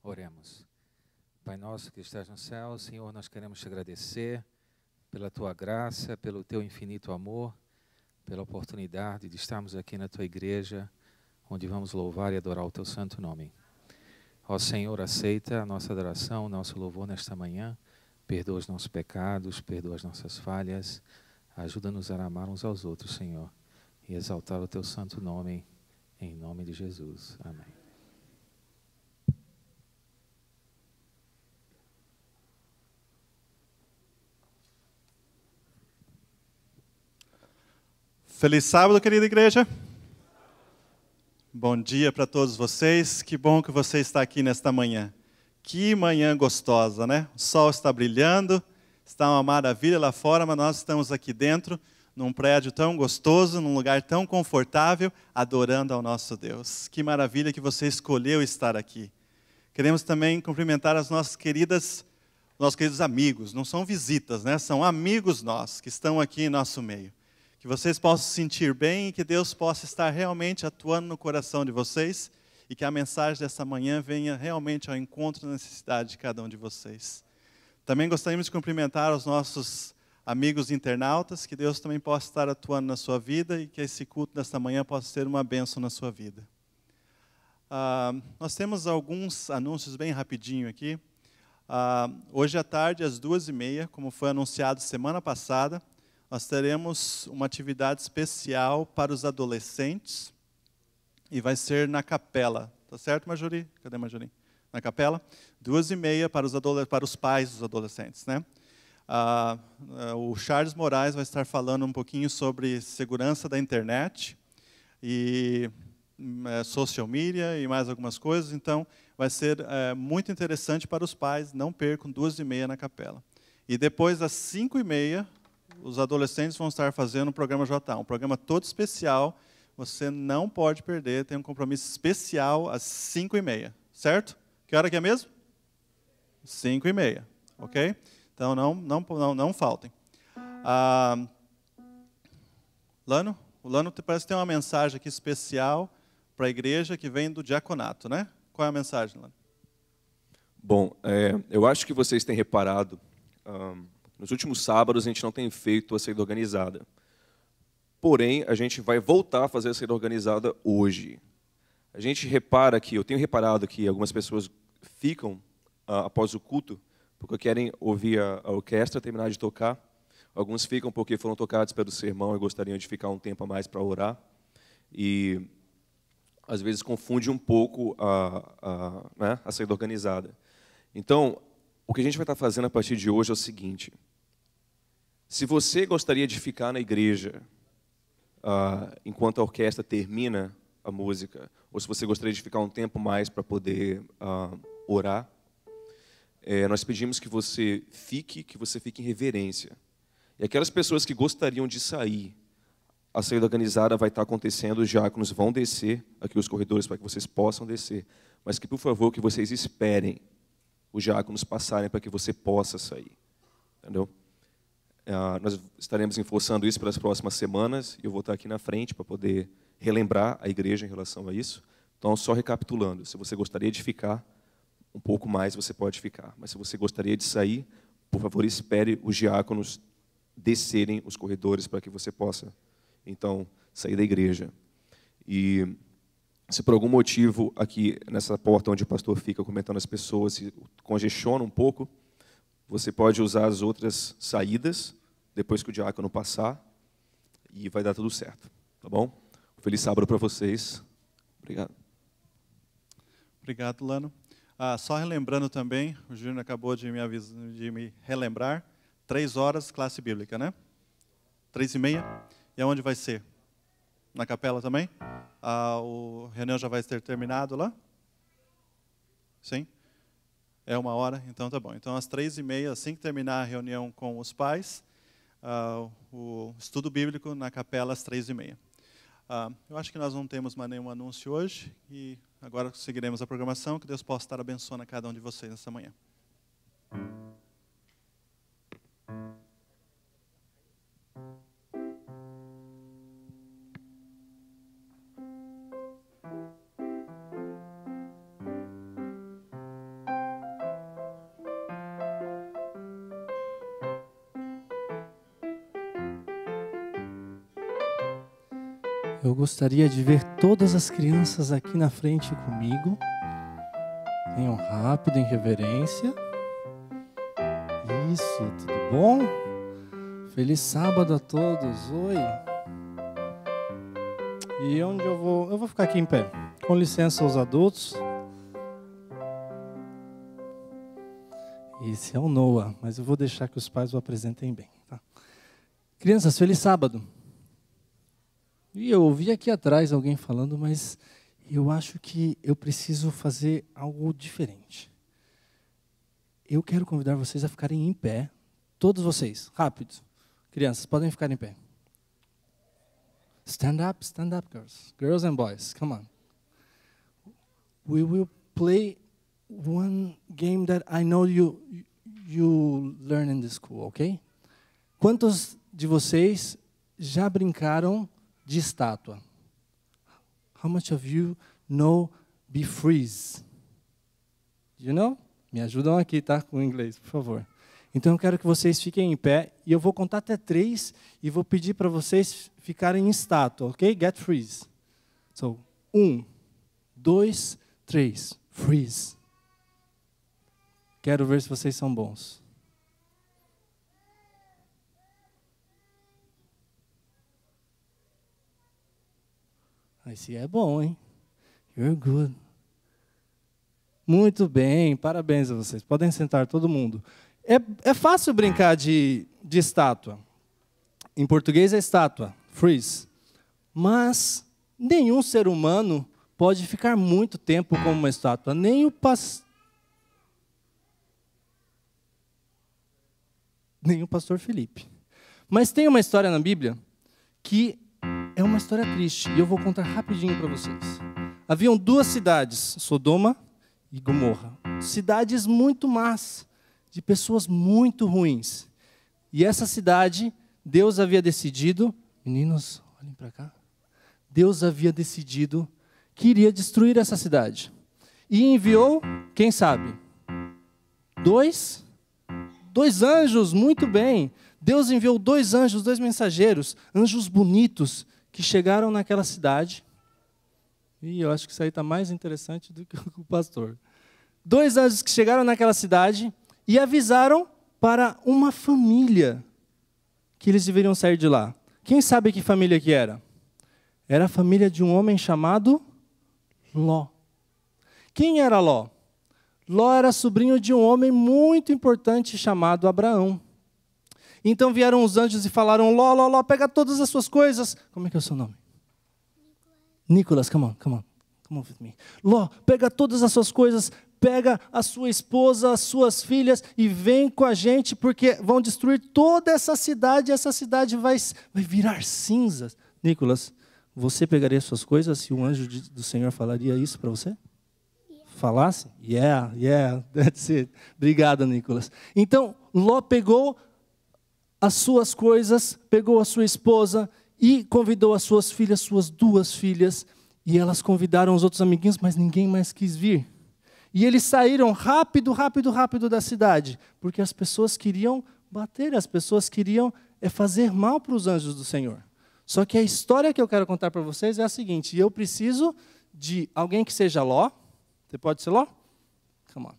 Oremos. Pai nosso que estás no céu, Senhor, nós queremos te agradecer pela tua graça, pelo teu infinito amor, pela oportunidade de estarmos aqui na tua igreja, onde vamos louvar e adorar o teu santo nome. Ó Senhor, aceita a nossa adoração, o nosso louvor nesta manhã, perdoa os nossos pecados, perdoa as nossas falhas, ajuda-nos a amar uns aos outros, Senhor, e exaltar o teu santo nome, em nome de Jesus. Amém. Feliz sábado, querida igreja. Bom dia para todos vocês. Que bom que você está aqui nesta manhã. Que manhã gostosa, né? O sol está brilhando, está uma maravilha lá fora, mas nós estamos aqui dentro, num prédio tão gostoso, num lugar tão confortável, adorando ao nosso Deus. Que maravilha que você escolheu estar aqui. Queremos também cumprimentar os nossos queridos amigos. Não são visitas, né? São amigos nossos que estão aqui em nosso meio. Que vocês possam se sentir bem e que Deus possa estar realmente atuando no coração de vocês e que a mensagem dessa manhã venha realmente ao encontro da necessidade de cada um de vocês. Também gostaríamos de cumprimentar os nossos amigos internautas, que Deus também possa estar atuando na sua vida e que esse culto desta manhã possa ser uma bênção na sua vida. Nós temos alguns anúncios bem rapidinho aqui. Hoje à tarde, às 14h30, como foi anunciado semana passada, nós teremos uma atividade especial para os adolescentes e vai ser na capela. Tá certo, Marjorie? Cadê a Marjorie? Na capela. 14h30 para os pais dos adolescentes, né? O Charles Moraes vai estar falando um pouquinho sobre segurança da internet e social media e mais algumas coisas. Então, vai ser muito interessante para os pais. Não percam, 14h30 na capela. E depois, às 5h30, os adolescentes vão estar fazendo um programa JA, um programa todo especial, você não pode perder, tem um compromisso especial às 5h30, certo? Que hora que é mesmo? 5h30, ok? Então não faltem. Lano? O Lano parece que tem uma mensagem aqui especial para a igreja que vem do diaconato, né? Qual é a mensagem, Lano? Bom, eu acho que vocês têm reparado, nos últimos sábados a gente não tem feito a saída organizada. Porém, a gente vai voltar a fazer a saída organizada hoje. A gente repara que, eu tenho reparado que algumas pessoas ficam após o culto porque querem ouvir a orquestra terminar de tocar. Alguns ficam porque foram tocados pelo sermão e gostariam de ficar um tempo a mais para orar. E às vezes confunde um pouco a saída organizada. Então, o que a gente vai estar fazendo a partir de hoje é o seguinte: se você gostaria de ficar na igreja enquanto a orquestra termina a música, ou se você gostaria de ficar um tempo mais para poder orar, nós pedimos que você fique em reverência. E aquelas pessoas que gostariam de sair, a saída organizada vai estar acontecendo, os diáconos vão descer aqui os corredores para que vocês possam descer, mas que, por favor, que vocês esperem os diáconos passarem para que você possa sair. Entendeu? Nós estaremos enforçando isso pelas próximas semanas, e eu vou estar aqui na frente para poder relembrar a igreja em relação a isso. Então, só recapitulando, se você gostaria de ficar um pouco mais, você pode ficar. Mas se você gostaria de sair, por favor, espere os diáconos descerem os corredores para que você possa, então, sair da igreja. E se por algum motivo aqui nessa porta onde o pastor fica comentando as pessoas se congestiona um pouco, você pode usar as outras saídas depois que o diácono passar e vai dar tudo certo, tá bom? Feliz sábado para vocês. Obrigado. Obrigado, Lano. Só relembrando também, o Júnior acabou de me relembrar, 3 horas, classe bíblica, né? 3h30. E aonde vai ser? Na capela também? O reunião já vai ter terminado lá? Sim? É 1h? Então tá bom. Então às 3h30, assim que terminar a reunião com os pais, o estudo bíblico na capela às 3h30. Eu acho que nós não temos mais nenhum anúncio hoje e agora seguiremos a programação. Que Deus possa estar abençoando a cada um de vocês nessa manhã. Eu gostaria de ver todas as crianças aqui na frente comigo. Venham rápido, em reverência. Isso, tudo bom? Feliz sábado a todos. Oi. E onde eu vou? Eu vou ficar aqui em pé. Com licença aos adultos. Esse é o Noah, mas eu vou deixar que os pais o apresentem bem. Tá? Crianças, feliz sábado. E eu ouvi aqui atrás alguém falando, mas eu acho que eu preciso fazer algo diferente. Eu quero convidar vocês a ficarem em pé. Todos vocês, rápido. Crianças, podem ficar em pé. Stand up, girls. Girls and boys, come on. We will play one game that I know you learn in the school, okay? Quantos de vocês já brincaram de estátua? How much of you know be freeze? You know? Me ajudam aqui, tá? Com o inglês, por favor. Então eu quero que vocês fiquem em pé e eu vou contar até 3 e vou pedir para vocês ficarem em estátua, ok? Get freeze. So, 1, 2, 3. Freeze. Quero ver se vocês são bons. Esse é bom, hein? You're good. Muito bem, parabéns a vocês. Podem sentar todo mundo. É fácil brincar de estátua. Em português é estátua, freeze. Mas nenhum ser humano pode ficar muito tempo como uma estátua. Nem o pastor Felipe. Mas tem uma história na Bíblia que é uma história triste, e eu vou contar rapidinho para vocês. Haviam 2 cidades, Sodoma e Gomorra. Cidades muito más, de pessoas muito ruins. E essa cidade, Deus havia decidido... Meninos, olhem para cá. Deus havia decidido que iria destruir essa cidade. E enviou, quem sabe? 2 anjos, muito bem. Deus enviou 2 anjos, 2 mensageiros, anjos bonitos, que chegaram naquela cidade, e eu acho que isso aí está mais interessante do que o pastor. 2 anjos que chegaram naquela cidade e avisaram para uma família que eles deveriam sair de lá. Quem sabe que família que era? Era a família de um homem chamado Ló. Quem era Ló? Ló era sobrinho de um homem muito importante chamado Abraão. Então vieram os anjos e falaram, Ló, pega todas as suas coisas. Como é que é o seu nome? Nicolas, come on with me. Ló, pega todas as suas coisas, pega a sua esposa, as suas filhas e vem com a gente, porque vão destruir toda essa cidade vai virar cinzas. Nicolas, você pegaria as suas coisas se o anjo do Senhor falaria isso para você? Falasse? Yeah, that's it. Obrigado, Nicolas. Então, Ló pegou as suas coisas, pegou a sua esposa e convidou as suas filhas, suas 2 filhas, e elas convidaram os outros amiguinhos, mas ninguém mais quis vir. E eles saíram rápido da cidade, porque as pessoas queriam bater, as pessoas queriam fazer mal para os anjos do Senhor. Só que a história que eu quero contar para vocês é a seguinte, eu preciso de alguém que seja Ló. Você pode ser Ló? Come on.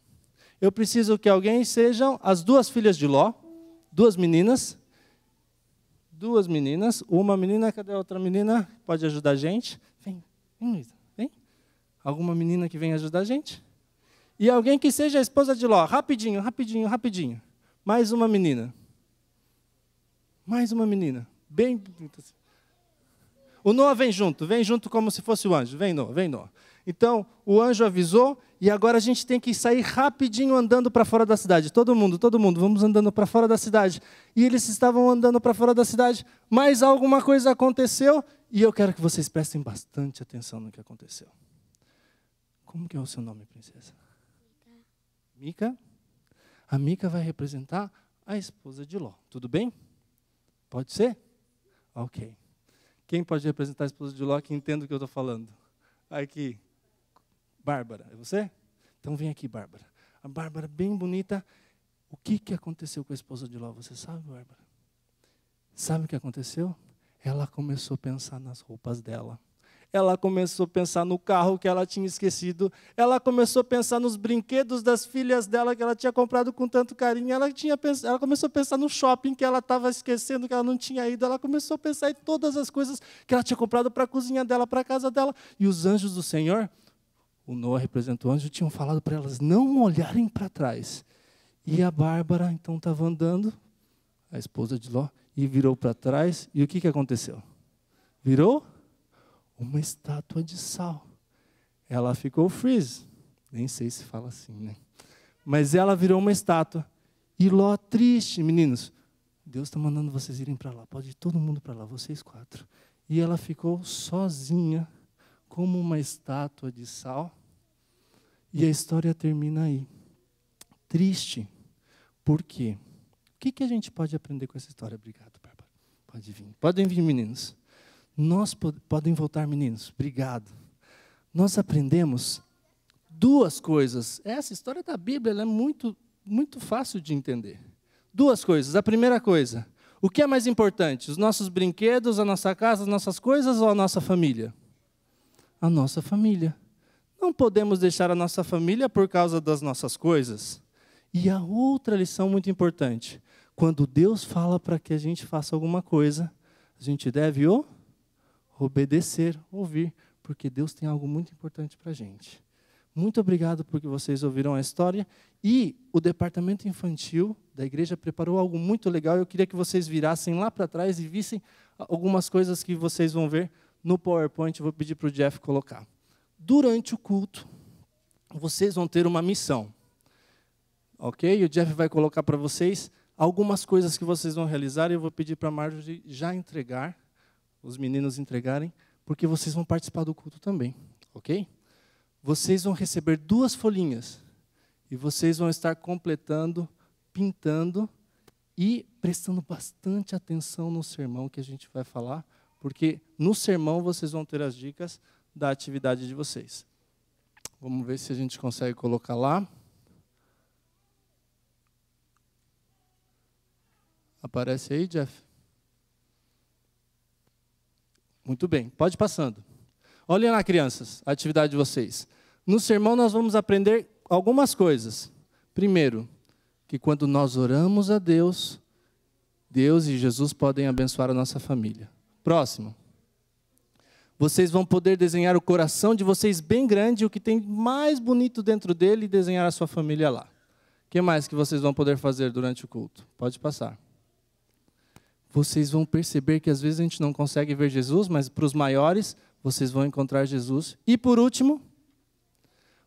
Eu preciso que alguém sejam as 2 filhas de Ló, 2 meninas. 2 meninas. Uma menina, cadê a outra menina? Pode ajudar a gente? Vem, Luísa, vem. Alguma menina que venha ajudar a gente? E alguém que seja a esposa de Ló. Rapidinho. Mais uma menina. Bem. O Noah vem junto como se fosse o anjo. Vem, Noah. Então, o anjo avisou e agora a gente tem que sair rapidinho andando para fora da cidade. Todo mundo, vamos andando para fora da cidade. E eles estavam andando para fora da cidade, mas alguma coisa aconteceu e eu quero que vocês prestem bastante atenção no que aconteceu. Como que é o seu nome, princesa? Mica. A Mica vai representar a esposa de Ló. Tudo bem? Pode ser? Ok. Quem pode representar a esposa de Ló que entenda o que eu estou falando? Aqui. Bárbara. É você? Então vem aqui, Bárbara. A Bárbara, bem bonita. O que aconteceu com a esposa de Ló? Você sabe, Bárbara? Sabe o que aconteceu? Ela começou a pensar nas roupas dela. Ela começou a pensar no carro que ela tinha esquecido. Ela começou a pensar nos brinquedos das filhas dela que ela tinha comprado com tanto carinho. Ela começou a pensar no shopping que ela estava esquecendo, que ela não tinha ido. Ela começou a pensar em todas as coisas que ela tinha comprado para a cozinha dela, para a casa dela. E os anjos do Senhor, o Noah representou o anjo, tinham falado para elas não olharem para trás. E a Bárbara, então, estava andando, a esposa de Ló, e virou para trás. E o que aconteceu? Virou uma estátua de sal. Ela ficou freeze. Nem sei se fala assim, né? Mas ela virou uma estátua. E Ló triste, meninos. Deus está mandando vocês irem para lá. Pode ir todo mundo para lá, vocês 4. E ela ficou sozinha, como uma estátua de sal. E a história termina aí. Triste. Por quê? O que a gente pode aprender com essa história? Obrigado, Bárbara. Pode vir. Podem vir, meninos. Podem voltar, meninos. Obrigado. Nós aprendemos 2 coisas. Essa história da Bíblia ela é muito, muito fácil de entender. 2 coisas. A primeira coisa, o que é mais importante? Os nossos brinquedos, a nossa casa, as nossas coisas ou a nossa família? A nossa família. Não podemos deixar a nossa família por causa das nossas coisas. E a outra lição muito importante, quando Deus fala para que a gente faça alguma coisa, a gente deve obedecer, ouvir, porque Deus tem algo muito importante para a gente. Muito obrigado porque vocês ouviram a história. E o departamento infantil da igreja preparou algo muito legal. Eu queria que vocês virassem lá para trás e vissem algumas coisas que vocês vão ver no PowerPoint. Eu vou pedir para o Jeff colocar. Durante o culto, vocês vão ter uma missão. Ok? O Jeff vai colocar para vocês algumas coisas que vocês vão realizar. E eu vou pedir para a Marjorie já entregar, os meninos entregarem, porque vocês vão participar do culto também, ok? Vocês vão receber 2 folhinhas e vocês vão estar completando, pintando e prestando bastante atenção no sermão que a gente vai falar, porque no sermão vocês vão ter as dicas da atividade de vocês. Vamos ver se a gente consegue colocar lá. Aparece aí, Jeff? Muito bem, pode ir passando. Olhem lá, crianças, a atividade de vocês. No sermão nós vamos aprender algumas coisas. Primeiro, que quando nós oramos a Deus, Deus e Jesus podem abençoar a nossa família. Próximo. Vocês vão poder desenhar o coração de vocês bem grande, o que tem mais bonito dentro dele, e desenhar a sua família lá. O que mais que vocês vão poder fazer durante o culto? Pode passar. Vocês vão perceber que às vezes a gente não consegue ver Jesus, mas para os maiores, vocês vão encontrar Jesus. E por último,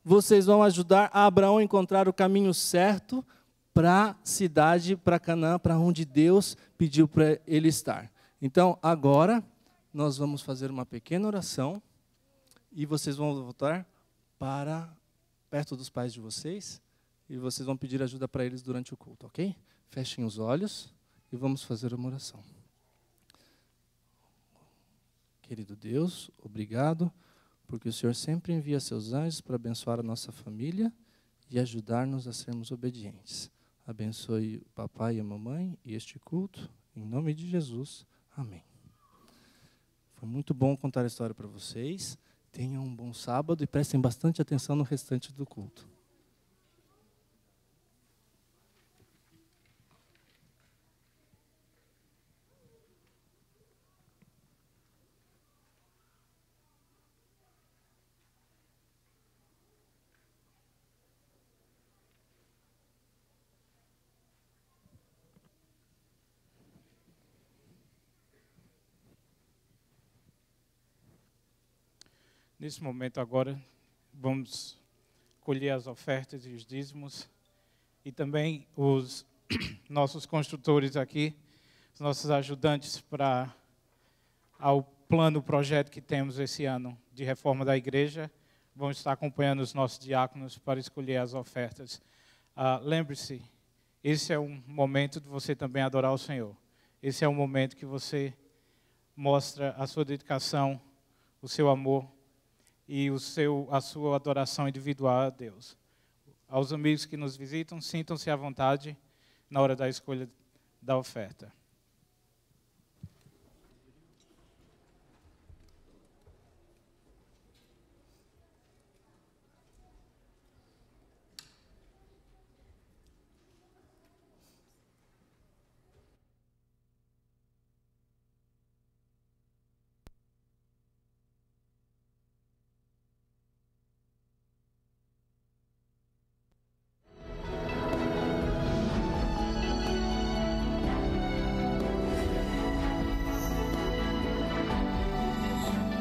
vocês vão ajudar a Abraão a encontrar o caminho certo para a cidade, para Canaã, para onde Deus pediu para ele estar. Então, agora, nós vamos fazer uma pequena oração e vocês vão voltar para perto dos pais de vocês e vocês vão pedir ajuda para eles durante o culto, ok? Fechem os olhos. E vamos fazer uma oração. Querido Deus, obrigado, porque o Senhor sempre envia seus anjos para abençoar a nossa família e ajudar-nos a sermos obedientes. Abençoe o papai e a mamãe e este culto, em nome de Jesus. Amém. Foi muito bom contar a história para vocês. Tenham um bom sábado e prestem bastante atenção no restante do culto. Nesse momento agora, vamos colher as ofertas e os dízimos. E também os nossos construtores aqui, os nossos ajudantes ao projeto que temos esse ano de reforma da igreja, vão estar acompanhando os nossos diáconos para escolher as ofertas. Lembre-se, esse é um momento de você também adorar o Senhor. Esse é um momento que você mostra a sua dedicação, o seu amor e a sua adoração individual a Deus. Aos amigos que nos visitam, sintam-se à vontade na hora da escolha da oferta.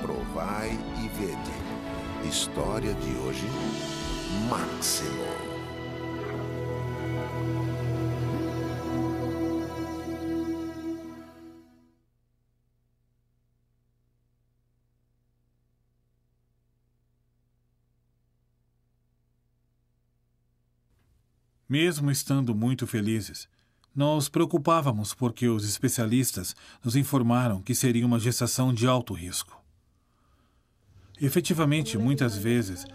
Provai e vede. História de hoje, Máximo. Mesmo estando muito felizes, nos preocupávamos porque os especialistas nos informaram que seria uma gestação de alto risco. Efetivamente, muitas vezes,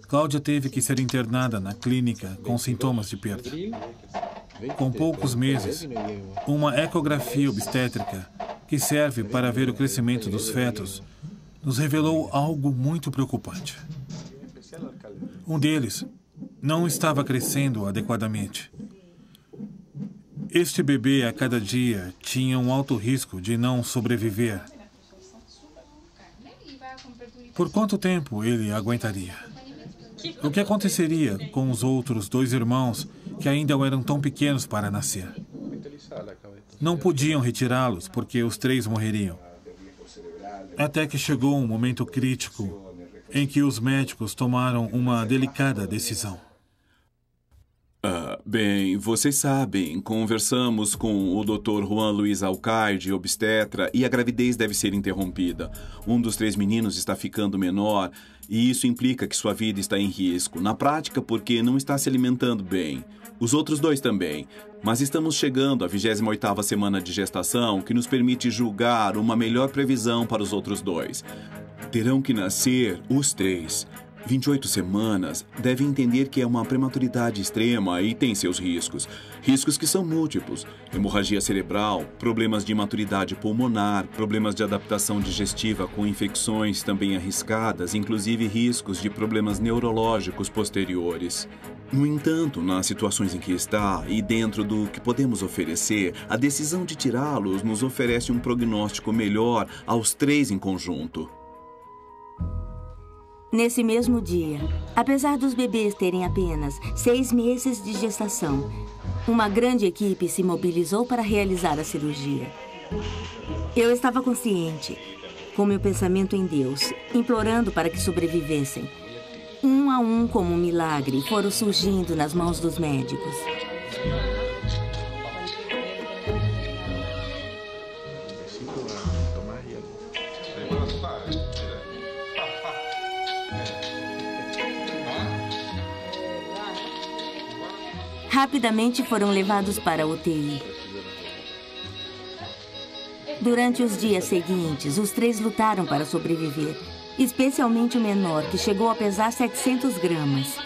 Cláudia teve que ser internada na clínica com sintomas de perda. Com poucos meses, uma ecografia obstétrica, que serve para ver o crescimento dos fetos, nos revelou algo muito preocupante. Um deles não estava crescendo adequadamente. Este bebê, a cada dia, tinha um alto risco de não sobreviver. Por quanto tempo ele aguentaria? O que aconteceria com os outros 2 irmãos que ainda eram tão pequenos para nascer? Não podiam retirá-los porque os 3 morreriam. Até que chegou um momento crítico em que os médicos tomaram uma delicada decisão. Bem, vocês sabem, conversamos com o Dr. Juan Luiz Alcaide, obstetra, e a gravidez deve ser interrompida. Um dos 3 meninos está ficando menor e isso implica que sua vida está em risco. Na prática, porque não está se alimentando bem. Os outros 2 também. Mas estamos chegando à 28ª semana de gestação, que nos permite julgar uma melhor previsão para os outros 2. Terão que nascer os 3. 28 semanas, deve entender que é uma prematuridade extrema e tem seus riscos. Riscos que são múltiplos. Hemorragia cerebral, problemas de imaturidade pulmonar, problemas de adaptação digestiva com infecções também arriscadas, inclusive riscos de problemas neurológicos posteriores. No entanto, nas situações em que está e dentro do que podemos oferecer, a decisão de tirá-los nos oferece um prognóstico melhor aos 3 em conjunto. Nesse mesmo dia, apesar dos bebês terem apenas 6 meses de gestação, uma grande equipe se mobilizou para realizar a cirurgia. Eu estava consciente, com meu pensamento em Deus, implorando para que sobrevivessem. Um a um, como um milagre, foram surgindo nas mãos dos médicos. Rapidamente foram levados para a UTI. Durante os dias seguintes, os 3 lutaram para sobreviver, especialmente o menor, que chegou a pesar 700 gramas.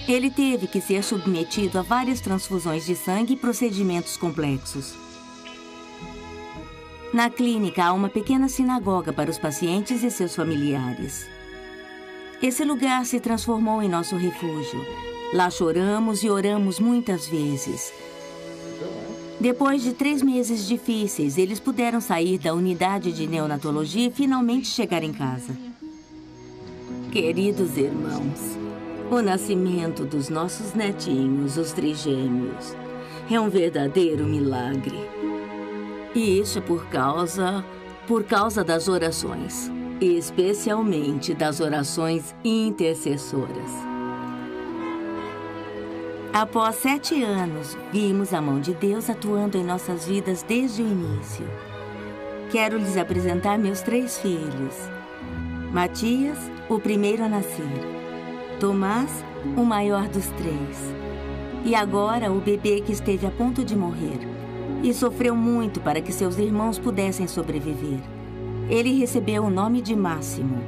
Ele teve que ser submetido a várias transfusões de sangue e procedimentos complexos. Na clínica, há uma pequena sinagoga para os pacientes e seus familiares. Esse lugar se transformou em nosso refúgio. Lá choramos e oramos muitas vezes. Depois de 3 meses difíceis, eles puderam sair da unidade de neonatologia e finalmente chegar em casa. Queridos irmãos, o nascimento dos nossos netinhos, os trigêmeos, é um verdadeiro milagre. E isso é por causa das orações. especialmente das orações intercessoras. Após 7 anos, vimos a mão de Deus atuando em nossas vidas desde o início. Quero lhes apresentar meus 3 filhos. Matias, o primeiro a nascer. Tomás, o maior dos 3. E agora o bebê que esteve a ponto de morrer. E sofreu muito para que seus irmãos pudessem sobreviver. Ele recebeu o nome de Máximo.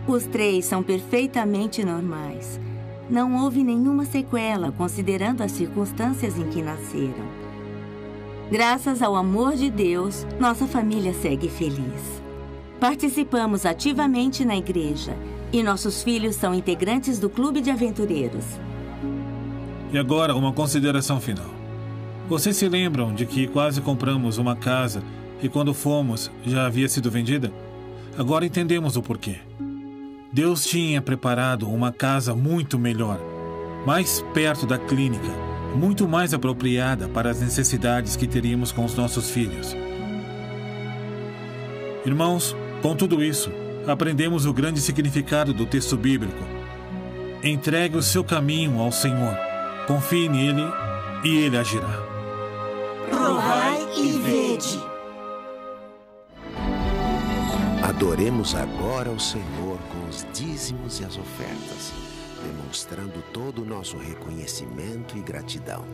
Os 3 são perfeitamente normais. Não houve nenhuma sequela, considerando as circunstâncias em que nasceram. Graças ao amor de Deus, nossa família segue feliz. Participamos ativamente na igreja e nossos filhos são integrantes do Clube de Aventureiros. E agora, uma consideração final. Vocês se lembram de que quase compramos uma casa e quando fomos já havia sido vendida? Agora entendemos o porquê. Deus tinha preparado uma casa muito melhor, mais perto da clínica, muito mais apropriada para as necessidades que teríamos com os nossos filhos. Irmãos, com tudo isso, aprendemos o grande significado do texto bíblico. Entregue o seu caminho ao Senhor, confie nele e ele agirá. Provai e vede. Adoremos agora o Senhor com os dízimos e as ofertas, demonstrando todo o nosso reconhecimento e gratidão.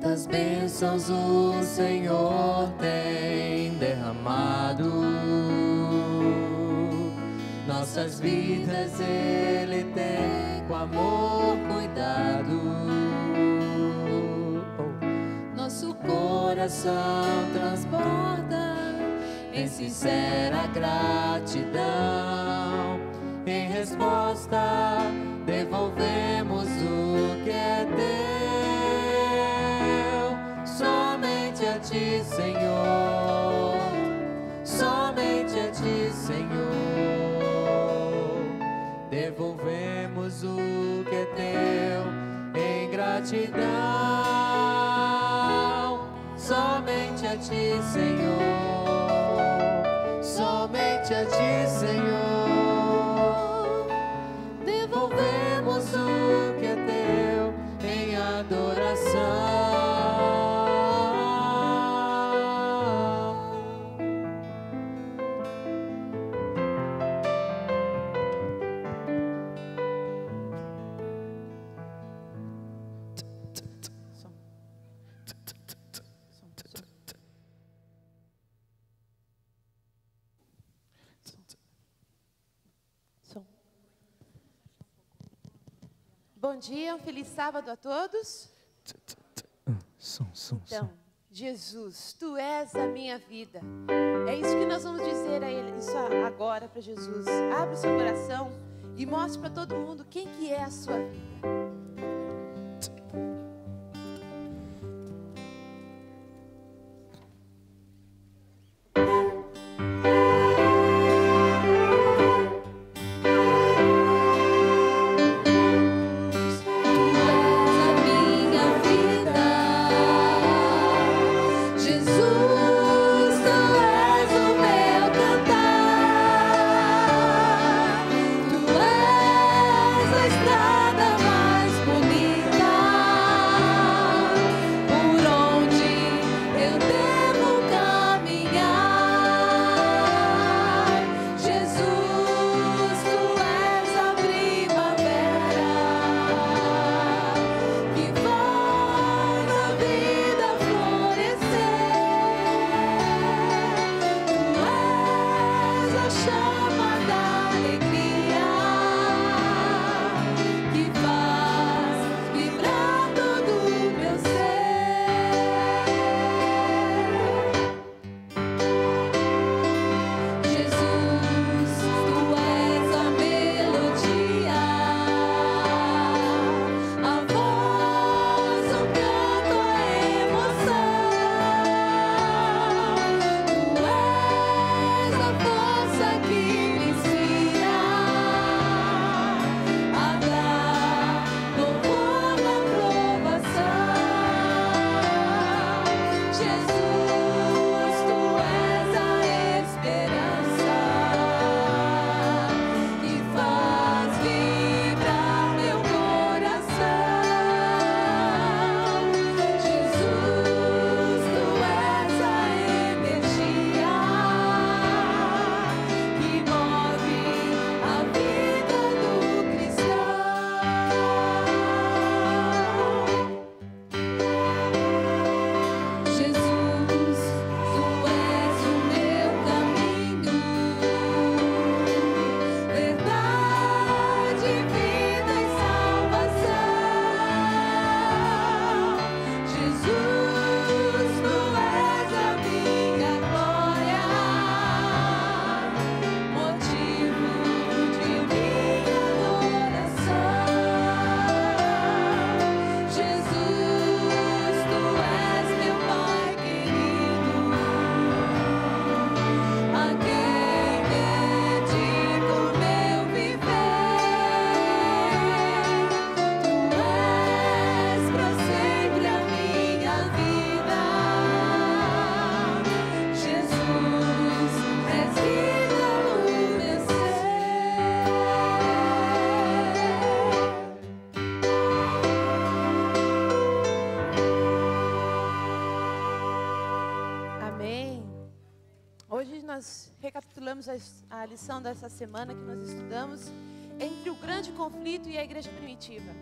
quantas bênçãos o Senhor tem derramado. Nossas vidas Ele tem com amor cuidado. Nosso coração transborda em sincera gratidão. Em resposta, devolvemos o que é teu. Somente a ti, Senhor. Somente a ti, Senhor. Devolvemos o que é teu em gratidão. Somente a ti, Senhor. Somente a ti, Senhor. Devolvemos o que é teu em adoração. Bom dia, um feliz sábado a todos. Então, Jesus, Tu és a minha vida. É isso que nós vamos dizer a Ele, isso agora para Jesus. Abre o seu coração e mostre para todo mundo quem que é a sua vida. nós recapitulamos a lição dessa semana que nós estudamos entre o grande conflito e a igreja primitiva.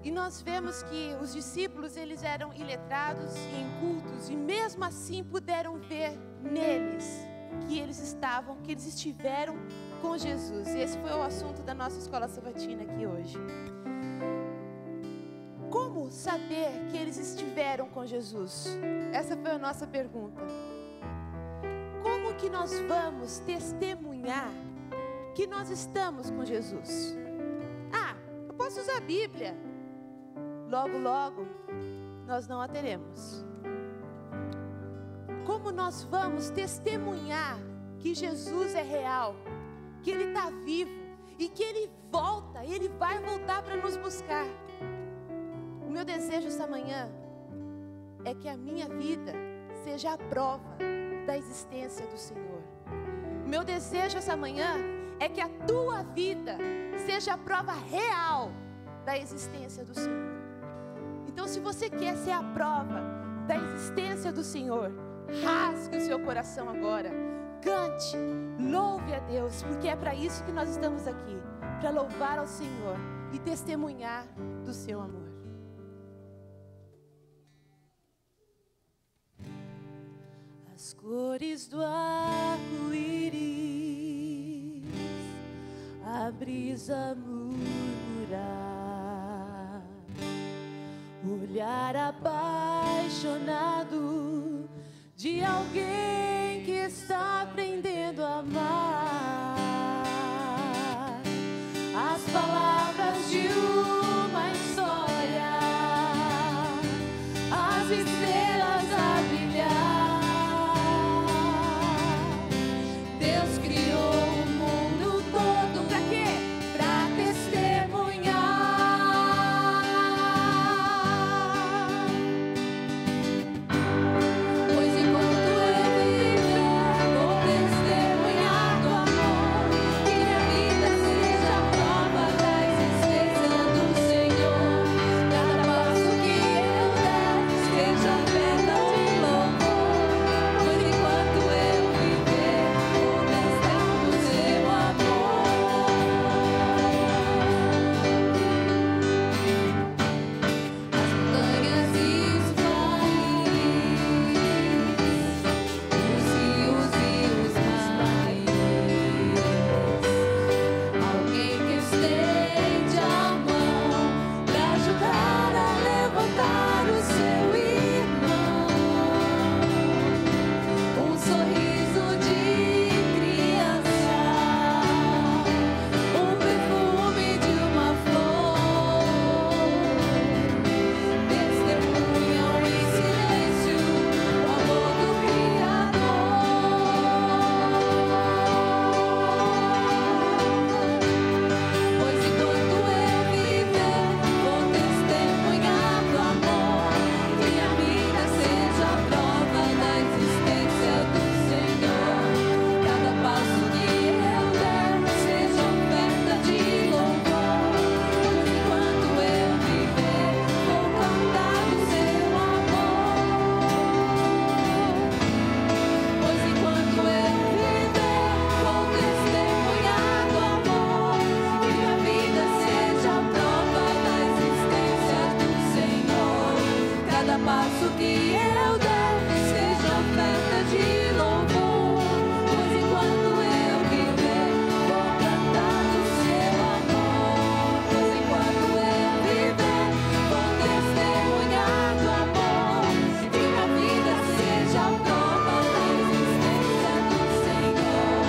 E nós vemos que os discípulos, eles eram iletrados e incultos, e mesmo assim puderam ver neles que eles estiveram com Jesus. E esse foi o assunto da nossa escola sabatina aqui hoje. Como saber que eles estiveram com Jesus? Essa foi a nossa pergunta. Como que nós vamos testemunhar que nós estamos com Jesus? Ah, eu posso usar a Bíblia. Logo, logo, nós não a teremos. Como nós vamos testemunhar que Jesus é real, que Ele está vivo e que Ele volta, Ele vai voltar para nos buscar? O meu desejo esta manhã é que a minha vida seja a prova da existência do Senhor. O meu desejo essa manhã é que a tua vida seja a prova real da existência do Senhor. Então, se você quer ser a prova da existência do Senhor, rasgue o seu coração agora, cante, louve a Deus, porque é para isso que nós estamos aqui, para louvar ao Senhor e testemunhar do seu amor. As cores do arco-íris, a brisa murmurar, olhar apaixonado de alguém que está aprendendo a amar, as palavras de uma história, as estrelas a brilhar. Deus criou o mundo todo pra quê? Pra testemunhar. Pois enquanto eu viver, vou testemunhar do amor, que minha vida seja a prova da existência do Senhor. Cada passo que eu der seja oferta de louvor. Pois enquanto eu viver, vou testar o seu amor. As montanhas e os vales, os rios e os mares, alguém que estende a mão pra ajudar a levantar o seu irmão. Um sorriso de criança, um perfume de uma flor, testemunham em silêncio o amor do Criador. Pois enquanto eu viver, vou testemunhar do amor, que minha vida seja a prova da existência do Senhor. Cada passo que eu der seja oferta de louvor. Pois enquanto eu viver, vou cantar o seu amor. Pois enquanto eu viver, vou testemunhar do amor, que minha vida seja a prova da existência do Senhor. Cada passo que eu der seja oferta de louvor. Pois enquanto eu viver, vou cantar o seu amor. Pois enquanto eu viver, vou testemunhar do amor, que minha vida seja a prova da existência do Senhor.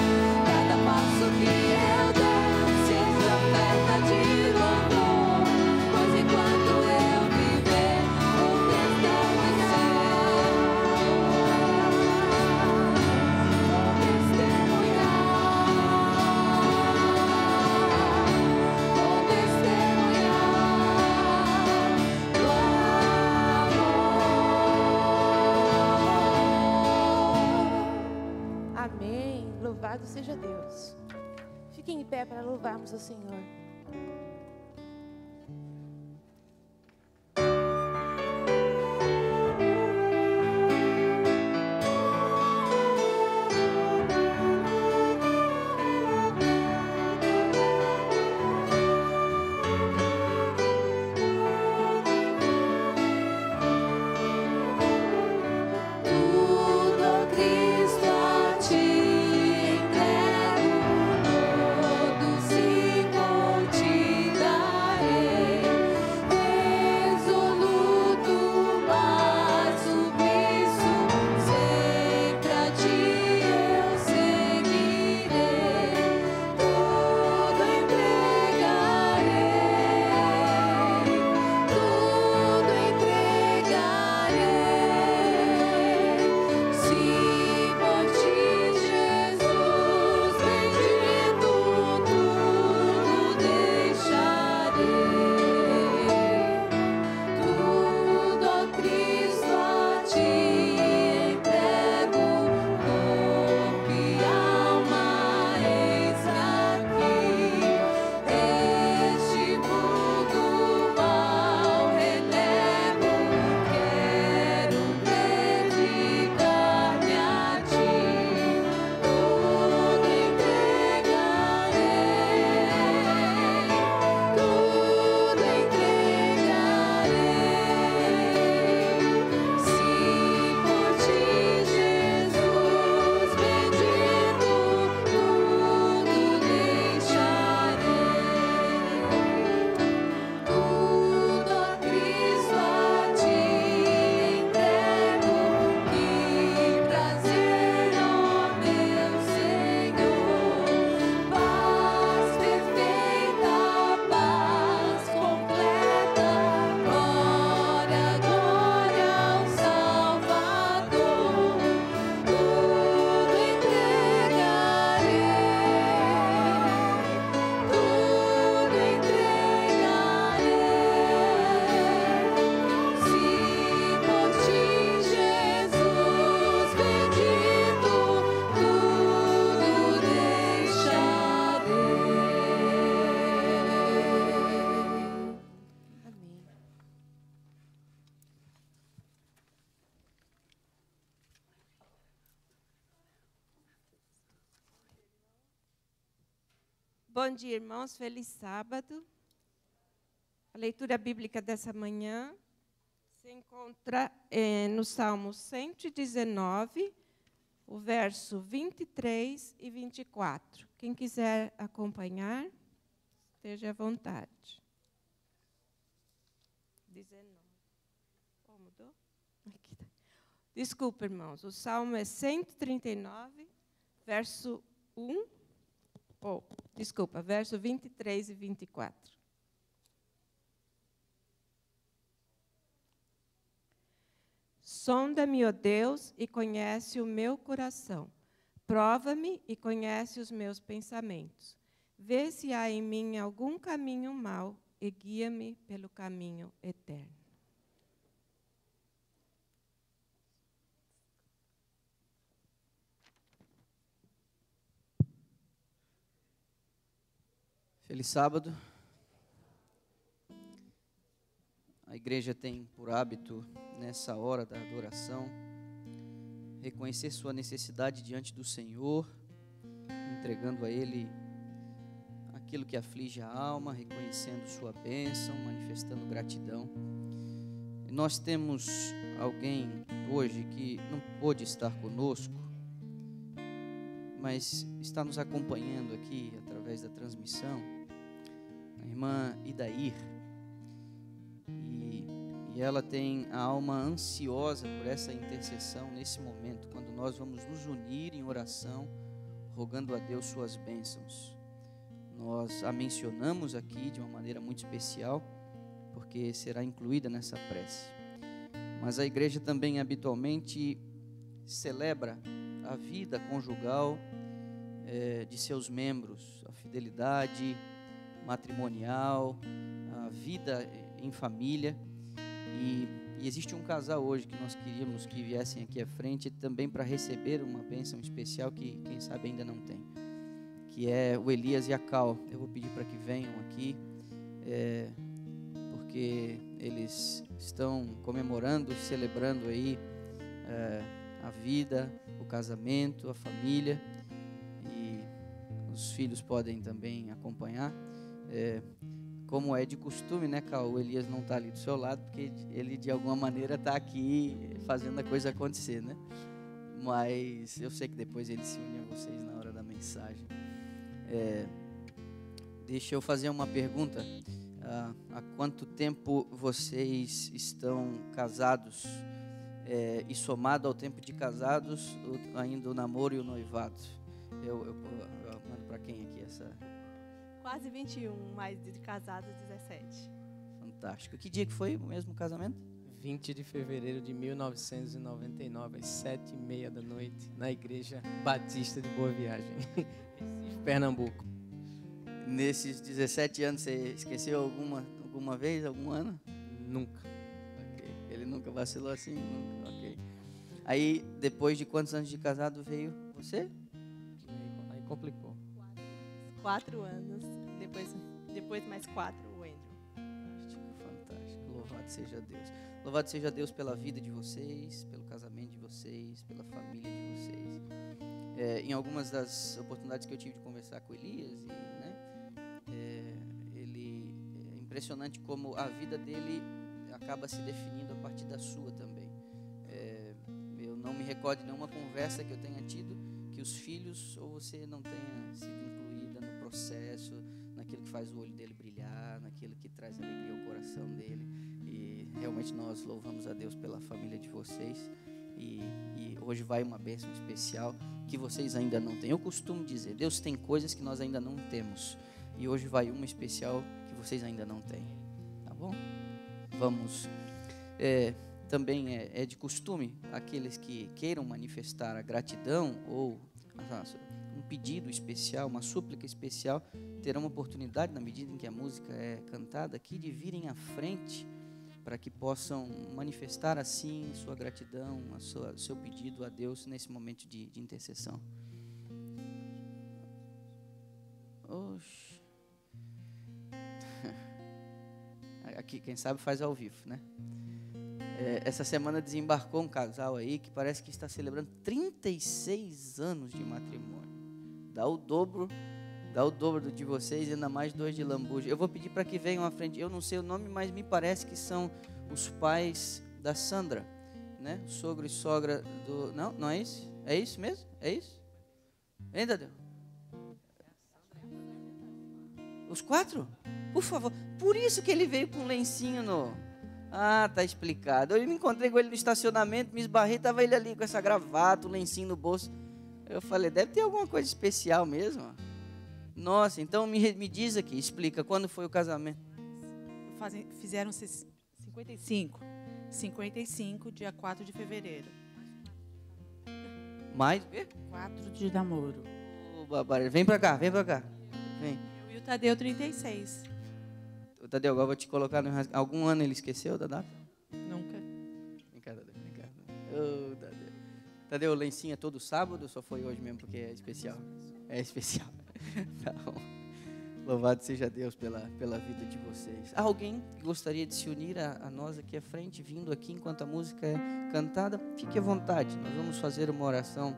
Cada passo que eu der seja oferta de louvor. Pois enquanto eu viver, vou Amém. Louvado seja Deus. Fiquem em pé para louvarmos o Senhor. Bom dia, irmãos. Feliz sábado. A leitura bíblica dessa manhã se encontra no Salmo 119, o verso 23 e 24. Quem quiser acompanhar, esteja à vontade. 19. Oh, mudou? Aqui tá. Desculpa, irmãos. O Salmo é 139, verso 1. Verso 23 e 24. Sonda-me, ó Deus, e conhece o meu coração. Prova-me e conhece os meus pensamentos. Vê se há em mim algum caminho mau e guia-me pelo caminho eterno. Feliz sábado. A igreja tem por hábito, nessa hora da adoração, reconhecer sua necessidade diante do Senhor, entregando a Ele aquilo que aflige a alma, reconhecendo sua bênção, manifestando gratidão. E nós temos alguém hoje que não pôde estar conosco, mas está nos acompanhando aqui através da transmissão, a irmã Idair. E ela tem a alma ansiosa por essa intercessão nesse momento, quando nós vamos nos unir em oração, rogando a Deus suas bênçãos. Nós a mencionamos aqui de uma maneira muito especial, porque será incluída nessa prece. Mas a igreja também habitualmente celebra a vida conjugal de seus membros, a fidelidade matrimonial, a vida em família. E existe um casal hoje que nós queríamos que viessem aqui à frente também para receber uma bênção especial que quem sabe ainda não tem, que é o Elias e a Cal. Eu vou pedir para que venham aqui, porque eles estão comemorando, celebrando aí a vida, o casamento, a família, e os filhos podem também acompanhar. Como é de costume, né, Cal? O Elias não está ali do seu lado, porque ele de alguma maneira está aqui fazendo a coisa acontecer, né? Mas eu sei que depois ele se une a vocês na hora da mensagem. Deixa eu fazer uma pergunta. Há quanto tempo vocês estão casados? E somado ao tempo de casados, ainda o namoro e o noivado? Eu mando para quem aqui essa... Quase 21, mais de casados 17. Fantástico. Que dia que foi o mesmo casamento? 20 de fevereiro de 1999, às 7h30 da noite, na Igreja Batista de Boa Viagem, Pernambuco. Nesses 17 anos, você esqueceu alguma vez, algum ano? Nunca. Okay. Ele nunca vacilou assim? Nunca. Ok. Aí, depois de quantos anos de casado veio você? Aí complicou. 4 anos, depois mais 4, o Andrew. Fantástico, louvado seja Deus. Louvado seja Deus pela vida de vocês, pelo casamento de vocês, pela família de vocês. Em algumas das oportunidades que eu tive de conversar com Elias, ele é impressionante como a vida dele acaba se definindo a partir da sua também. Eu não me recordo de nenhuma conversa que eu tenha tido que os filhos ou você não tenha sido incluída no processo, naquilo que faz o olho dele brilhar, naquilo que traz alegria ao coração dele. E realmente nós louvamos a Deus pela família de vocês. E hoje vai uma bênção especial que vocês ainda não têm. Eu costumo dizer, Deus tem coisas que nós ainda não temos. E hoje vai uma especial que vocês ainda não têm. Tá bom? Vamos. Também é de costume aqueles que queiram manifestar a gratidão ou um pedido especial, uma súplica especial, terão uma oportunidade, na medida em que a música é cantada aqui, de virem à frente para que possam manifestar assim sua gratidão, seu pedido a Deus nesse momento de intercessão. Oxe. Aqui, quem sabe faz ao vivo, né? Essa semana desembarcou um casal aí que parece que está celebrando 36 anos de matrimônio. Dá o dobro Dá o dobro de vocês e ainda mais 2 de lambuja. Eu vou pedir para que venham à frente. Eu não sei o nome, mas me parece que são os pais da Sandra, né? Sogro e sogra do... Não, não é isso? É isso mesmo? É isso? Hein, Tadeu? Os 4? Por favor. Por isso que ele veio com um lencinho no... Ah, tá explicado. Eu me encontrei com ele no estacionamento, me esbarrei, tava ele ali com essa gravata, um lencinho no bolso. Eu falei, deve ter alguma coisa especial mesmo. Nossa, então me diz aqui, explica, quando foi o casamento? Fizeram 55. 55, dia 4 de fevereiro. Mais? 4 de namoro. Vem pra cá, vem pra cá. Vem. Eu e o Tadeu, 36. O Tadeu, agora eu vou te colocar no... Algum ano ele esqueceu da data? Nunca. Vem cá, Tadeu, vem cá. Oh, Tadeu. Tadeu, o lencinho é todo sábado ou só foi hoje mesmo porque é especial? É especial. Então, louvado seja Deus pela vida de vocês. Alguém que gostaria de se unir a nós aqui à frente, vindo aqui enquanto a música é cantada? Fique à vontade, nós vamos fazer uma oração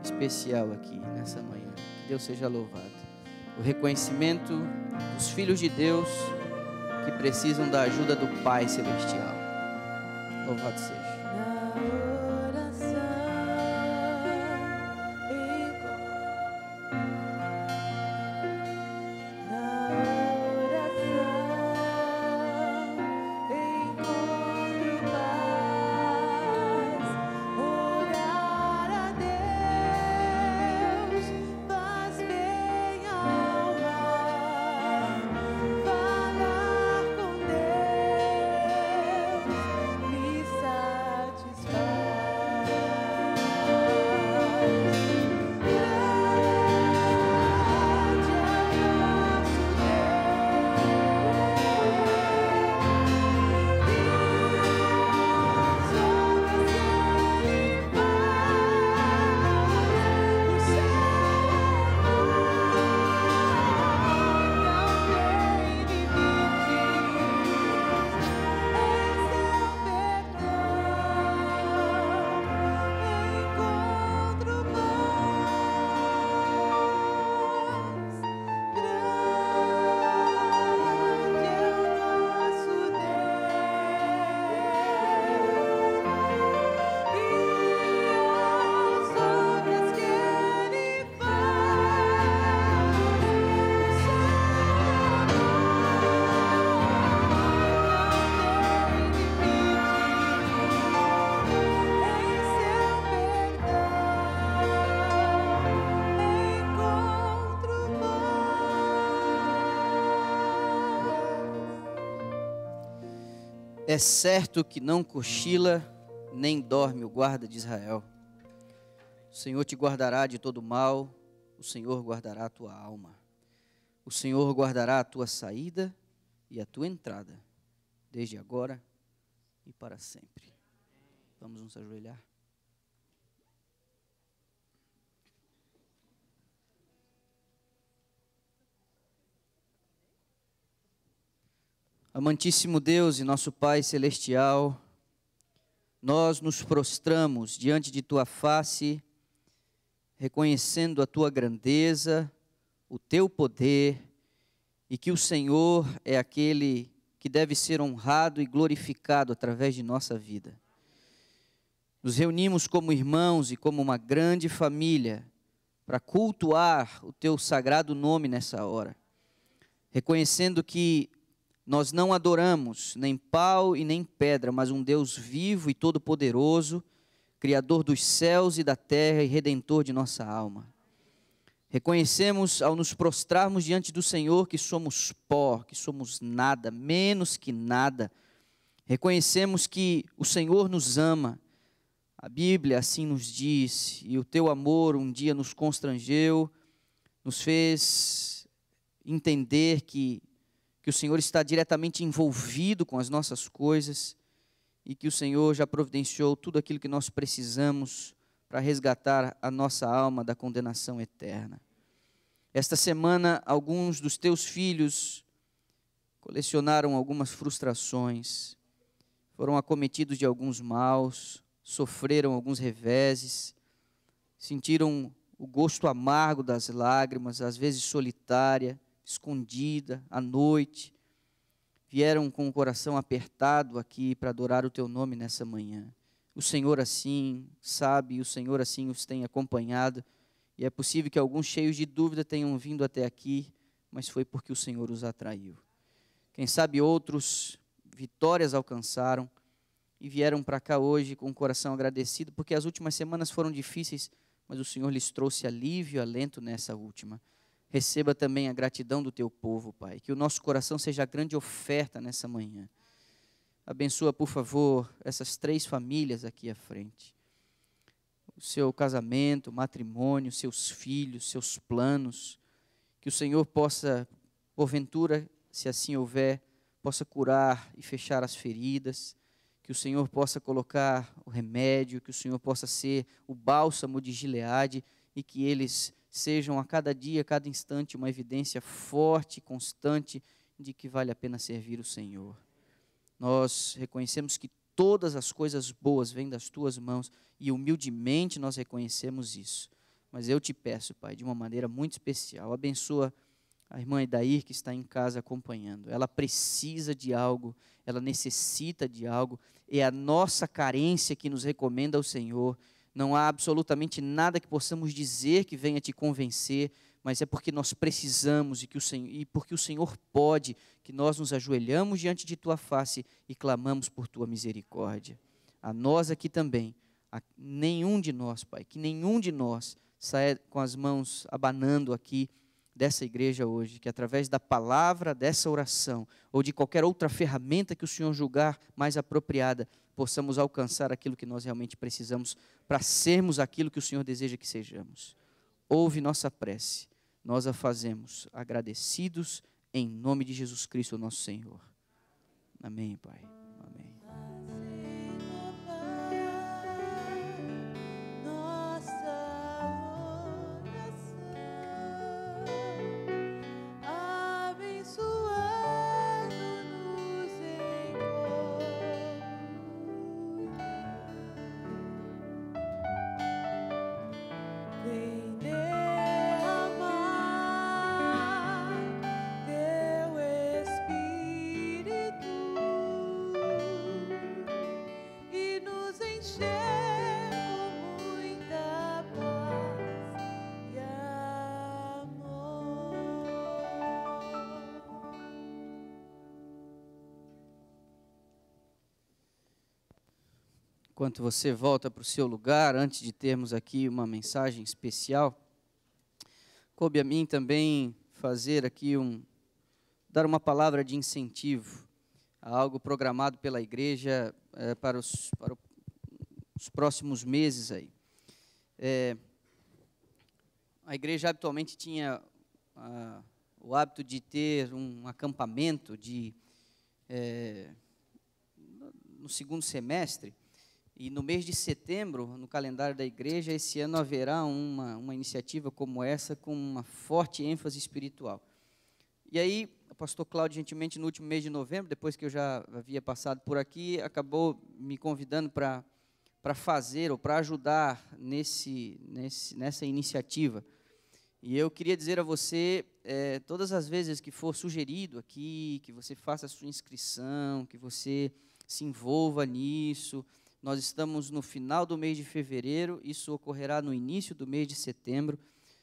especial aqui nessa manhã. Que Deus seja louvado. O reconhecimento dos filhos de Deus que precisam da ajuda do Pai Celestial. Louvado seja. É certo que não cochila, nem dorme o guarda de Israel. O Senhor te guardará de todo mal, o Senhor guardará a tua alma. O Senhor guardará a tua saída e a tua entrada, desde agora e para sempre. Vamos nos ajoelhar. Amantíssimo Deus e nosso Pai Celestial, nós nos prostramos diante de Tua face, reconhecendo a Tua grandeza, o Teu poder, e que o Senhor é aquele que deve ser honrado e glorificado através de nossa vida. Nos reunimos como irmãos e como uma grande família para cultuar o Teu sagrado nome nessa hora, reconhecendo que nós não adoramos nem pau e nem pedra, mas um Deus vivo e todo-poderoso, Criador dos céus e da terra e Redentor de nossa alma. Reconhecemos ao nos prostrarmos diante do Senhor que somos pó, que somos nada, menos que nada. Reconhecemos que o Senhor nos ama. A Bíblia assim nos diz, e o Teu amor um dia nos constrangeu, nos fez entender que o Senhor está diretamente envolvido com as nossas coisas e que o Senhor já providenciou tudo aquilo que nós precisamos para resgatar a nossa alma da condenação eterna. Esta semana, alguns dos teus filhos colecionaram algumas frustrações, foram acometidos de alguns maus, sofreram alguns reveses, sentiram o gosto amargo das lágrimas, às vezes solitária, escondida, à noite, vieram com o coração apertado aqui para adorar o Teu nome nessa manhã. O Senhor assim sabe, o Senhor assim os tem acompanhado, e é possível que alguns cheios de dúvida tenham vindo até aqui, mas foi porque o Senhor os atraiu. Quem sabe outros vitórias alcançaram e vieram para cá hoje com o coração agradecido, porque as últimas semanas foram difíceis, mas o Senhor lhes trouxe alívio e alento nessa última. Receba também a gratidão do Teu povo, Pai, que o nosso coração seja a grande oferta nessa manhã. Abençoa, por favor, essas 3 famílias aqui à frente. O seu casamento, o matrimônio, seus filhos, seus planos. Que o Senhor possa, porventura, se assim houver, possa curar e fechar as feridas. Que o Senhor possa colocar o remédio, que o Senhor possa ser o bálsamo de Gileade e que eles sejam a cada dia, a cada instante, uma evidência forte e constante de que vale a pena servir o Senhor. Nós reconhecemos que todas as coisas boas vêm das Tuas mãos e humildemente nós reconhecemos isso. Mas eu te peço, Pai, de uma maneira muito especial, abençoa a irmã Edair que está em casa acompanhando. Ela precisa de algo, ela necessita de algo, é a nossa carência que nos recomenda ao Senhor. Não há absolutamente nada que possamos dizer que venha te convencer, mas é porque nós precisamos e porque o Senhor pode, que nós nos ajoelhamos diante de Tua face e clamamos por Tua misericórdia. A nós aqui também, nenhum de nós, Pai, que nenhum de nós saia com as mãos abanando aqui dessa igreja hoje, que através da palavra, dessa oração, ou de qualquer outra ferramenta que o Senhor julgar mais apropriada, possamos alcançar aquilo que nós realmente precisamos para sermos aquilo que o Senhor deseja que sejamos. Ouve nossa prece. Nós a fazemos agradecidos em nome de Jesus Cristo, nosso Senhor. Amém, Pai. Amém. Vem derramar Teu Espírito e nos encher com muita paz e amor. Enquanto você volta para o seu lugar, antes de termos aqui uma mensagem especial, coube a mim também fazer aqui dar uma palavra de incentivo a algo programado pela igreja para os próximos meses aí. A igreja habitualmente tinha o hábito de ter um acampamento no segundo semestre. E no mês de setembro, no calendário da igreja, esse ano haverá uma iniciativa como essa, com uma forte ênfase espiritual. E aí, o pastor Cláudio, gentilmente, no último mês de novembro, depois que eu já havia passado por aqui, acabou me convidando para fazer, ou para ajudar nessa iniciativa. E eu queria dizer a você, todas as vezes que for sugerido aqui, que você faça a sua inscrição, que você se envolva nisso. Nós estamos no final do mês de fevereiro, isso ocorrerá no início do mês de setembro.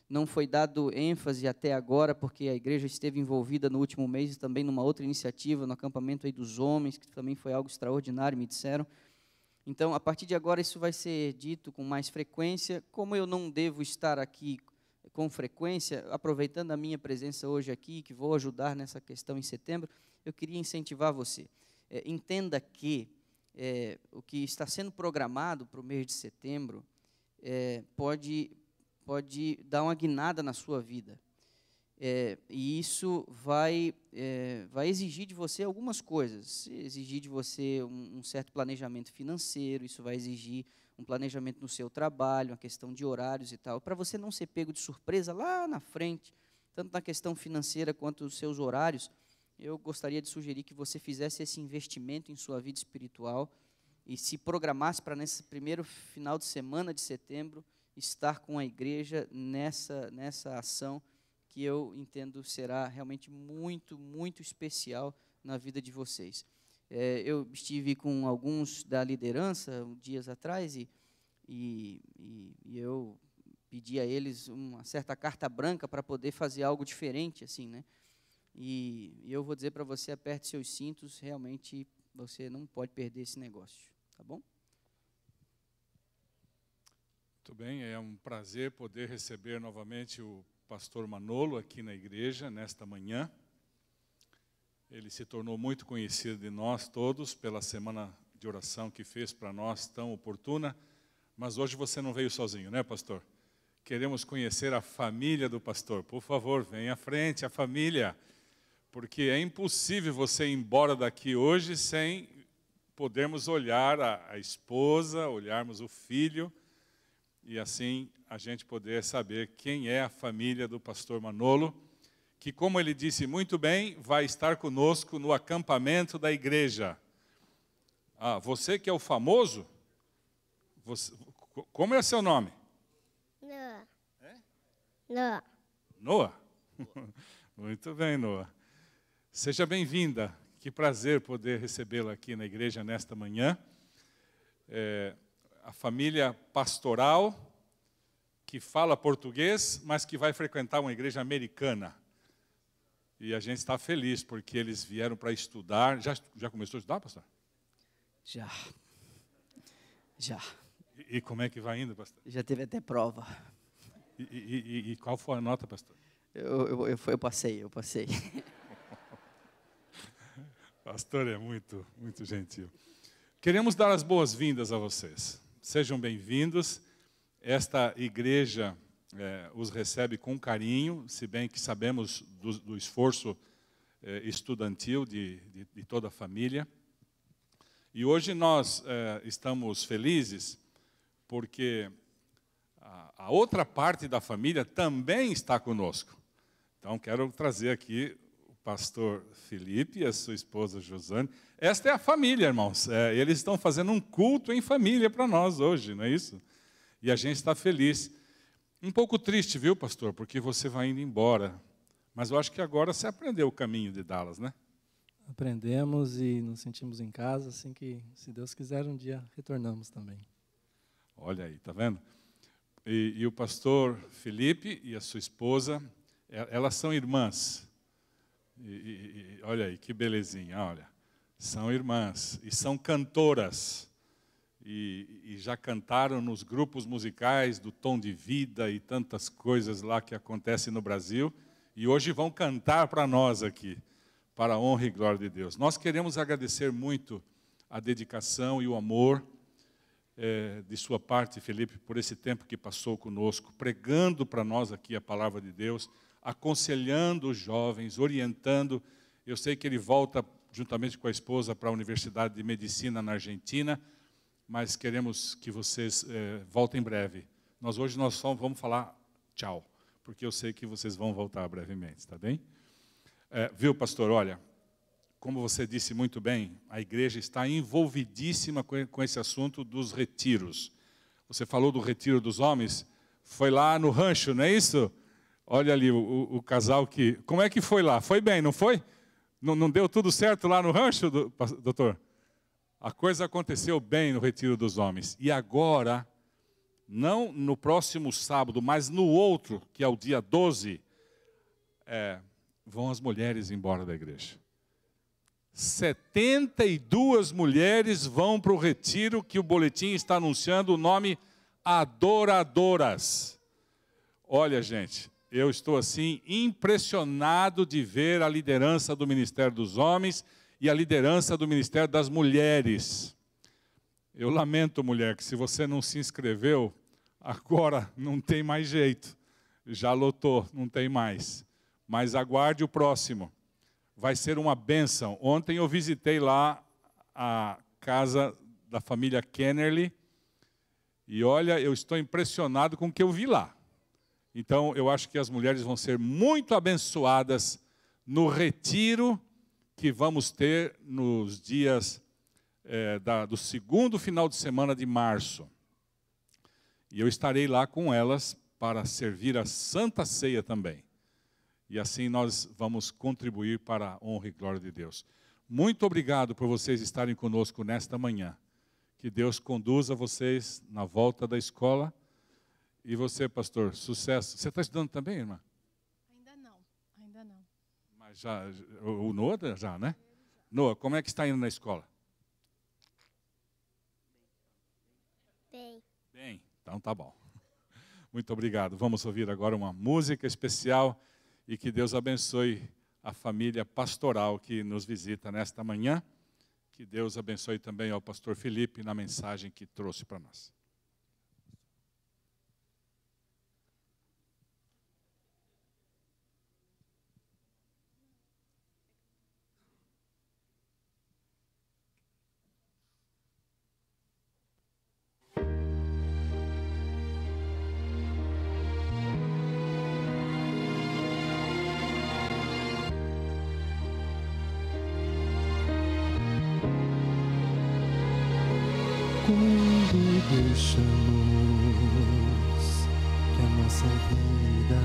Não foi dado ênfase até agora, porque a igreja esteve envolvida no último mês também numa outra iniciativa, no acampamento aí dos homens, que também foi algo extraordinário, me disseram. Então, a partir de agora, isso vai ser dito com mais frequência. Como eu não devo estar aqui com frequência, aproveitando a minha presença hoje aqui, que vou ajudar nessa questão em setembro, eu queria incentivar você. Entenda que o que está sendo programado para o mês de setembro pode dar uma guinada na sua vida. E isso vai exigir de você algumas coisas. Exigir de você um certo planejamento financeiro, isso vai exigir um planejamento no seu trabalho, uma questão de horários e tal, para você não ser pego de surpresa lá na frente, tanto na questão financeira quanto nos seus horários. Eu gostaria de sugerir que você fizesse esse investimento em sua vida espiritual e se programasse para nesse primeiro final de semana de setembro estar com a igreja nessa ação que eu entendo será realmente muito, muito especial na vida de vocês. Eu estive com alguns da liderança dias atrás e eu pedi a eles uma certa carta branca para poder fazer algo diferente, assim, né? E eu vou dizer para você, aperte seus cintos, realmente você não pode perder esse negócio, tá bom? Muito bem, é um prazer poder receber novamente o pastor Manolo aqui na igreja, nesta manhã. Ele se tornou muito conhecido de nós todos pela semana de oração que fez para nós, tão oportuna, mas hoje você não veio sozinho, né, pastor? Queremos conhecer a família do pastor. Por favor, venha à frente, a família, porque é impossível você ir embora daqui hoje sem podermos olhar a esposa, olharmos o filho, e assim a gente poder saber quem é a família do pastor Manolo, que, como ele disse muito bem, vai estar conosco no acampamento da igreja. Ah, você que é o famoso, como é seu nome? Noah. É? Noah. Noah? Muito bem, Noah. Seja bem-vinda. Que prazer poder recebê-la aqui na igreja nesta manhã. A família pastoral que fala português, mas que vai frequentar uma igreja americana. E a gente está feliz porque eles vieram para estudar. Já começou a estudar, pastor? Já. E como é que vai indo, pastor? Já teve até prova. E qual foi a nota, pastor? Eu passei. Pastor é muito, muito gentil. Queremos dar as boas-vindas a vocês. Sejam bem-vindos. Esta igreja os recebe com carinho, se bem que sabemos do esforço estudantil de toda a família. E hoje nós estamos felizes porque a outra parte da família também está conosco. Então, quero trazer aqui o pastor Felipe e a sua esposa Josane. Esta é a família, irmãos. Eles estão fazendo um culto em família para nós hoje, não é isso? E a gente está feliz. Um pouco triste, viu, pastor? Porque você vai indo embora. Mas eu acho que agora você aprendeu o caminho de Dallas, né? Aprendemos e nos sentimos em casa, assim que, se Deus quiser, um dia retornamos também. Olha aí, tá vendo? E o pastor Felipe e a sua esposa, elas são irmãs. Olha aí, que belezinha, olha. São irmãs e são cantoras. E já cantaram nos grupos musicais do Tom de Vida e tantas coisas lá que acontecem no Brasil. E hoje vão cantar para nós aqui, para a honra e glória de Deus. Nós queremos agradecer muito a dedicação e o amor de sua parte, Felipe, por esse tempo que passou conosco, pregando para nós aqui a palavra de Deus, aconselhando os jovens, orientando. Eu sei que ele volta, juntamente com a esposa, para a Universidade de Medicina na Argentina, mas queremos que vocês voltem breve. Hoje nós só vamos falar tchau, porque eu sei que vocês vão voltar brevemente, está bem? Viu, pastor, olha, como você disse muito bem, a igreja está envolvidíssima com esse assunto dos retiros. Você falou do retiro dos homens, foi lá no rancho, não é isso? Olha ali o casal que... Como é que foi lá? Foi bem, não foi? Não deu tudo certo lá no rancho, doutor? A coisa aconteceu bem no retiro dos homens. E agora, não no próximo sábado, mas no outro, que é o dia 12, vão as mulheres embora da igreja. 72 mulheres vão para o retiro que o boletim está anunciando o nome Adoradoras. Olha, gente, eu estou assim impressionado de ver a liderança do Ministério dos Homens e a liderança do Ministério das Mulheres. Eu lamento, mulher, que se você não se inscreveu, agora não tem mais jeito. Já lotou, não tem mais. Mas aguarde o próximo. Vai ser uma bênção. Ontem eu visitei lá a casa da família Kennerly e olha, eu estou impressionado com o que eu vi lá. Então, eu acho que as mulheres vão ser muito abençoadas no retiro que vamos ter nos dias do segundo final de semana de março. E eu estarei lá com elas para servir a Santa Ceia também. E assim nós vamos contribuir para a honra e glória de Deus. Muito obrigado por vocês estarem conosco nesta manhã. Que Deus conduza vocês na volta da escola. E você, pastor, sucesso. Você está estudando também, irmã? Ainda não, ainda não. Mas já, o Noah já, né? Noah, como é que está indo na escola? Bem. Bem, então tá bom. Muito obrigado. Vamos ouvir agora uma música especial e que Deus abençoe a família pastoral que nos visita nesta manhã. Que Deus abençoe também ao pastor Felipe na mensagem que trouxe para nós. Quando deixamos que a nossa vida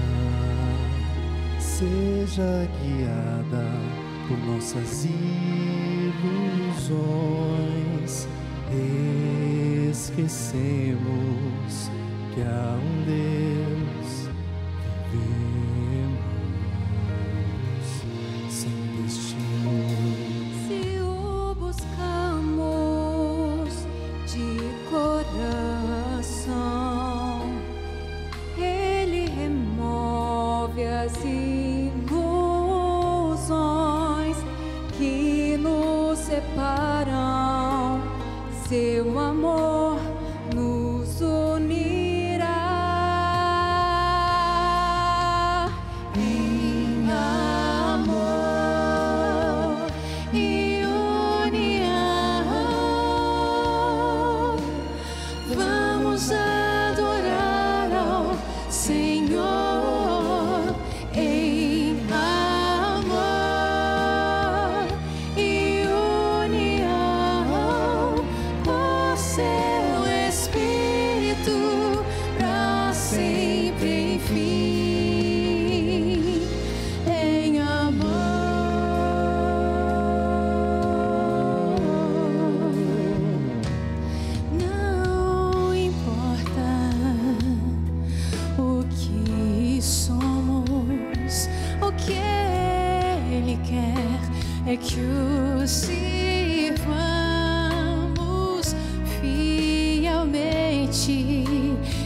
seja guiada por nossas ilusões, esquecemos que há um Deus, vivemos sem destino. Se o buscamos de coração, Ele remove as ilusões que nos separam. Seu amor nos unirá em amor e união. Vamos adorar ao Senhor em amor e união. O seu Espírito pra sempre, enfim, em amor. Não importa o que somos, o que Ele quer é que o sirvamos fielmente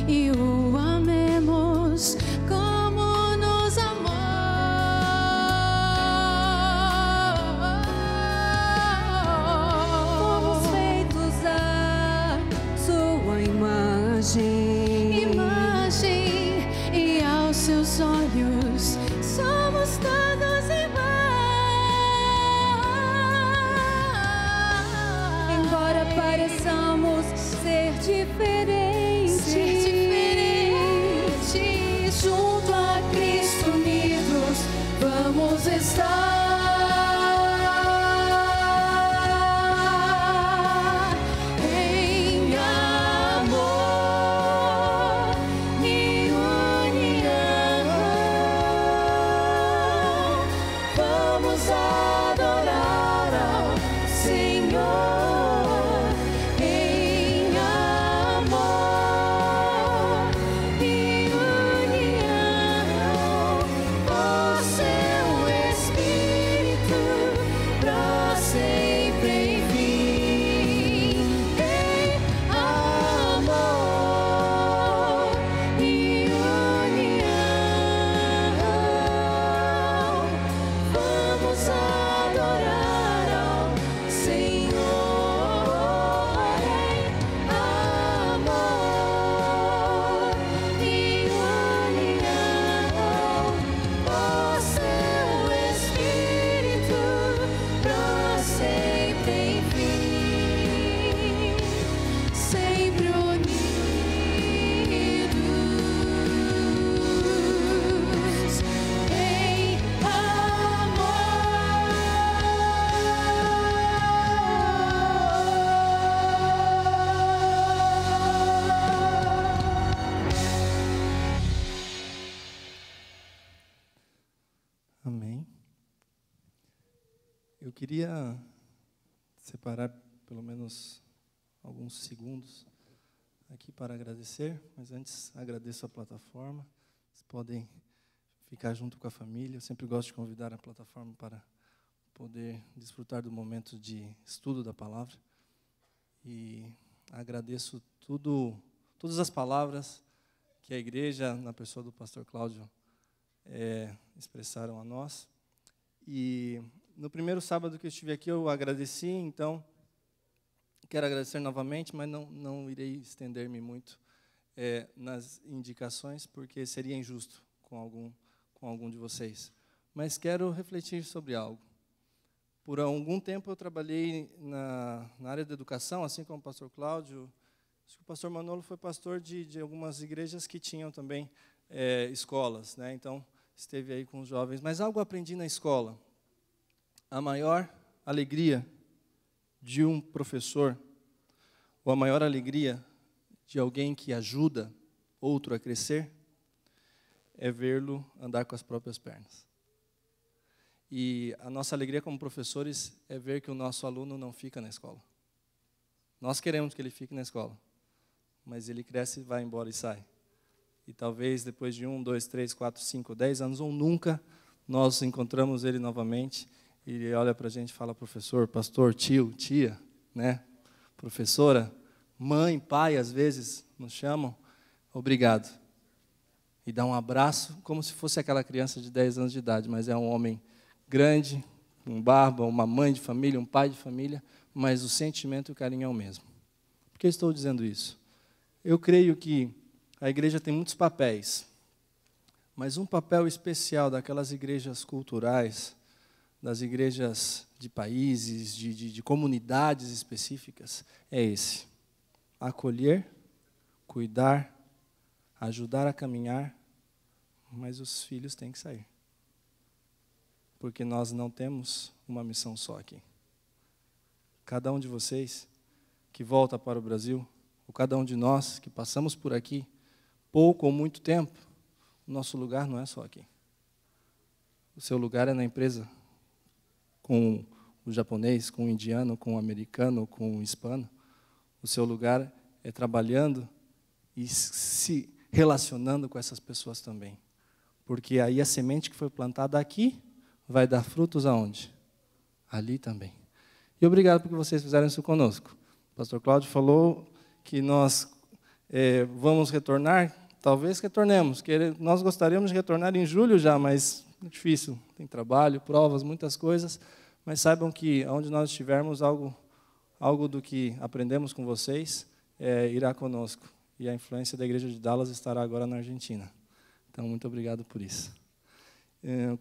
e o amemos como nos amou. Fomos feitos à sua imagem, e aos seus olhos somos todos iguais. Embora pareçamos ser diferentes, junto a Cristo unidos vamos estar em amor e união. Vamos adorar ao Senhor em amor e união. O seu Espírito pra sempre, enfim, em amor e união. Vamos adorar Eu queria separar pelo menos alguns segundos aqui para agradecer, mas antes agradeço a plataforma. Vocês podem ficar junto com a família. Eu sempre gosto de convidar a plataforma para poder desfrutar do momento de estudo da palavra. E agradeço todas as palavras que a igreja, na pessoa do pastor Cláudio, expressaram a nós. E no primeiro sábado que eu estive aqui, eu agradeci, então quero agradecer novamente, mas não irei estender-me muito nas indicações, porque seria injusto com algum de vocês. Mas quero refletir sobre algo. Por algum tempo eu trabalhei na área da educação, assim como o pastor Cláudio. Acho que o pastor Manolo foi pastor de algumas igrejas que tinham também escolas, né? Então, esteve aí com os jovens. Mas algo aprendi na escola. A maior alegria de um professor, ou a maior alegria de alguém que ajuda outro a crescer, é vê-lo andar com as próprias pernas. E a nossa alegria como professores é ver que o nosso aluno não fica na escola. Nós queremos que ele fique na escola, mas ele cresce, vai embora e sai. E talvez depois de 1, 2, 3, 4, 5, 10 anos, ou nunca, nós encontramos ele novamente, e ele olha para a gente e fala: professor, pastor, tio, tia, né? Professora, mãe, pai, às vezes nos chamam, obrigado. E dá um abraço, como se fosse aquela criança de 10 anos de idade, mas é um homem grande, um barba, uma mãe de família, um pai de família, mas o sentimento e o carinho é o mesmo. Por que estou dizendo isso? Eu creio que a igreja tem muitos papéis, mas um papel especial daquelas igrejas culturais, das igrejas de países, de comunidades específicas, é esse: acolher, cuidar, ajudar a caminhar, mas os filhos têm que sair. Porque nós não temos uma missão só aqui. Cada um de vocês que volta para o Brasil, ou cada um de nós que passamos por aqui, pouco ou muito tempo, o nosso lugar não é só aqui. O seu lugar é na empresa, com o japonês, com o indiano, com o americano, com o hispano. O seu lugar é trabalhando e se relacionando com essas pessoas também. Porque aí a semente que foi plantada aqui vai dar frutos aonde? Ali também. E obrigado porque vocês fizeram isso conosco. O pastor Cláudio falou que nós vamos retornar. Talvez retornemos. Nós gostaríamos de retornar em julho já, mas é difícil. Tem trabalho, provas, muitas coisas. Mas saibam que onde nós estivermos, algo do que aprendemos com vocês irá conosco. E a influência da igreja de Dallas estará agora na Argentina. Então, muito obrigado por isso.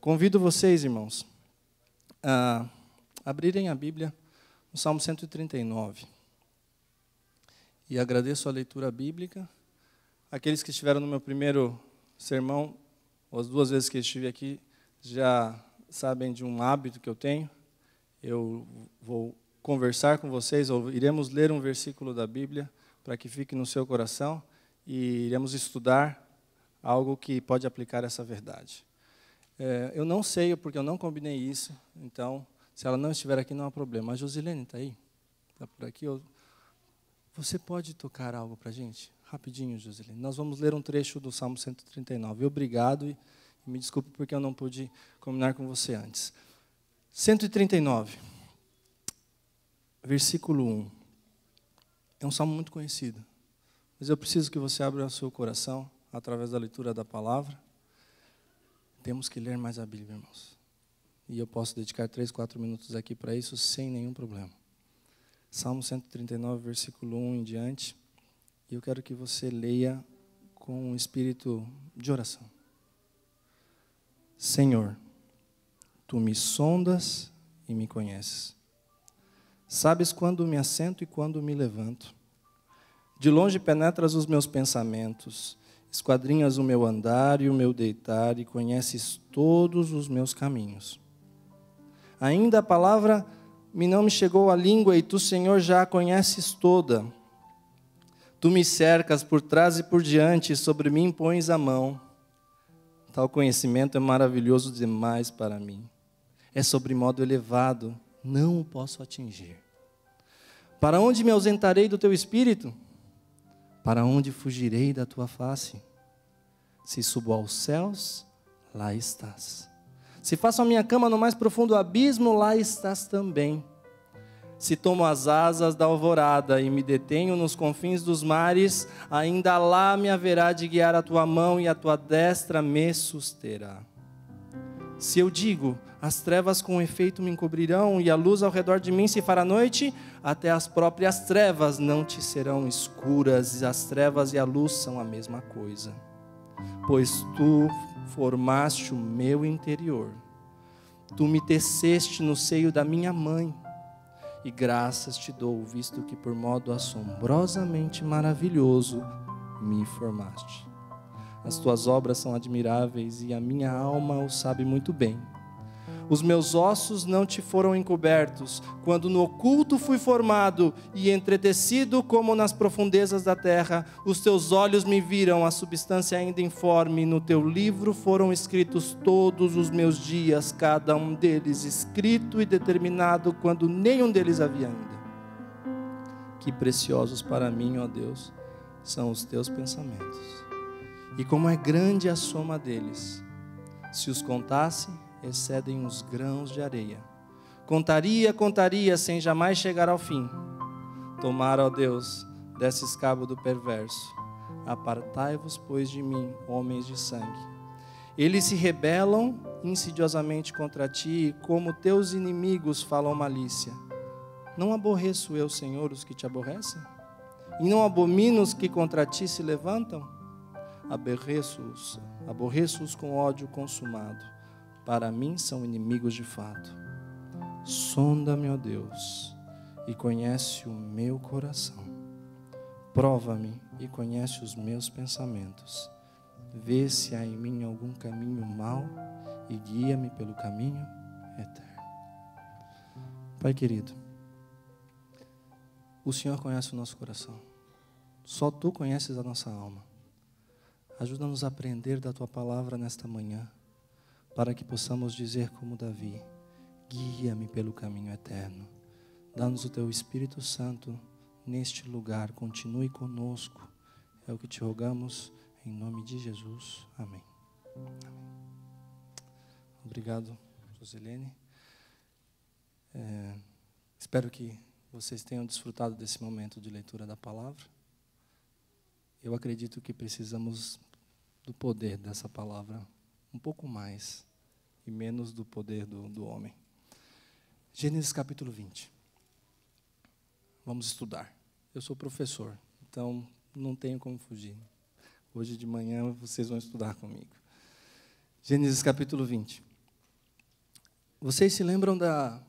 Convido vocês, irmãos, a abrirem a Bíblia no Salmo 139. E agradeço a leitura bíblica. Aqueles que estiveram no meu primeiro sermão, ou as 2 vezes que estive aqui, já sabem de um hábito que eu tenho. Eu vou conversar com vocês, ou iremos ler um versículo da Bíblia para que fique no seu coração e iremos estudar algo que pode aplicar essa verdade. Eu não sei, porque eu não combinei isso, então, se ela não estiver aqui, não há problema. A Josilene está aí? Está por aqui? Você pode tocar algo para a gente? Rapidinho, Josilene. Nós vamos ler um trecho do Salmo 139. Obrigado e me desculpe porque eu não pude combinar com você antes. 139, versículo 1. É um salmo muito conhecido, mas eu preciso que você abra o seu coração através da leitura da palavra. Temos que ler mais a Bíblia, irmãos. E eu posso dedicar 3, 4 minutos aqui para isso sem nenhum problema. Salmo 139, versículo 1 em diante. E eu quero que você leia com um espírito de oração. Senhor, Tu me sondas e me conheces. Sabes quando me assento e quando me levanto. De longe penetras os meus pensamentos, esquadrinhas o meu andar e o meu deitar e conheces todos os meus caminhos. Ainda a palavra não me chegou à língua e Tu, Senhor, já a conheces toda. Tu me cercas por trás e por diante e sobre mim pões a mão. Tal conhecimento é maravilhoso demais para mim. É sobremodo elevado não o posso atingir. Para onde me ausentarei do teu espírito? Para onde fugirei da tua face? Se subo aos céus, lá estás. Se faço a minha cama no mais profundo abismo, lá estás também. Se tomo as asas da alvorada e me detenho nos confins dos mares, ainda lá me haverá de guiar a tua mão e a tua destra me susterá. Se eu digo, as trevas com efeito me encobrirão e a luz ao redor de mim se fará noite, até as próprias trevas não te serão escuras, e as trevas e a luz são a mesma coisa. Pois tu formaste o meu interior, tu me teceste no seio da minha mãe, e graças te dou, visto que por modo assombrosamente maravilhoso me formaste. As tuas obras são admiráveis e a minha alma o sabe muito bem. Os meus ossos não te foram encobertos, quando no oculto fui formado e entretecido como nas profundezas da terra. Os teus olhos me viram, a substância ainda informe. No teu livro foram escritos todos os meus dias, cada um deles escrito e determinado, quando nenhum deles havia ainda. Que preciosos para mim, ó Deus, são os teus pensamentos. E como é grande a soma deles. Se os contasse, excedem os grãos de areia. Contaria, sem jamais chegar ao fim. Tomara, ó Deus, desses cabo do perverso. Apartai-vos, pois, de mim, homens de sangue. Eles se rebelam insidiosamente contra ti, e como teus inimigos falam malícia. Não aborreço eu, Senhor, os que te aborrecem? E não abomino os que contra ti se levantam? Aborreço-os com ódio consumado. Para mim são inimigos de fato. Sonda-me, ó Deus, e conhece o meu coração. Prova-me e conhece os meus pensamentos. Vê se há em mim algum caminho mau e guia-me pelo caminho eterno. Pai querido, o Senhor conhece o nosso coração. Só Tu conheces a nossa alma. Ajuda-nos a aprender da Tua palavra nesta manhã, para que possamos dizer como Davi: guia-me pelo caminho eterno. Dá-nos o Teu Espírito Santo neste lugar, continue conosco. É o que te rogamos, em nome de Jesus. Amém. Amém. Obrigado, Joselene. Espero que vocês tenham desfrutado desse momento de leitura da palavra. Eu acredito que precisamos do poder dessa palavra um pouco mais e menos do poder do homem. Gênesis capítulo 20. Vamos estudar. Eu sou professor, então não tenho como fugir. Hoje de manhã vocês vão estudar comigo. Gênesis capítulo 20. Vocês se lembram da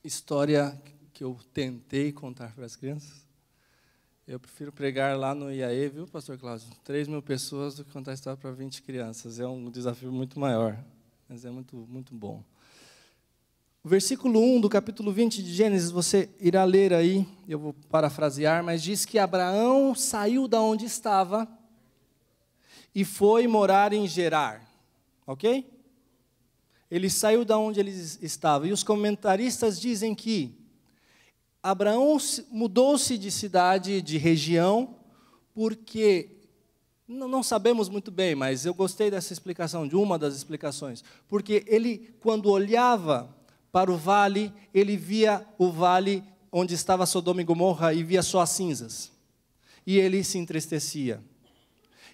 história que eu tentei contar para as crianças? Eu prefiro pregar lá no IAE, viu, pastor Cláudio? 3.000 pessoas do que contar a história para 20 crianças. É um desafio muito maior, mas é muito, muito bom. O versículo 1 do capítulo 20 de Gênesis, você irá ler aí, eu vou parafrasear, mas diz que Abraão saiu da onde estava e foi morar em Gerar, ok? Ele saiu da onde ele estava, e os comentaristas dizem que Abraão mudou-se de cidade, de região, porque, não sabemos muito bem, mas eu gostei dessa explicação, de uma das explicações, porque ele, quando olhava para o vale, ele via o vale onde estava Sodoma e Gomorra e via só as cinzas, e ele se entristecia.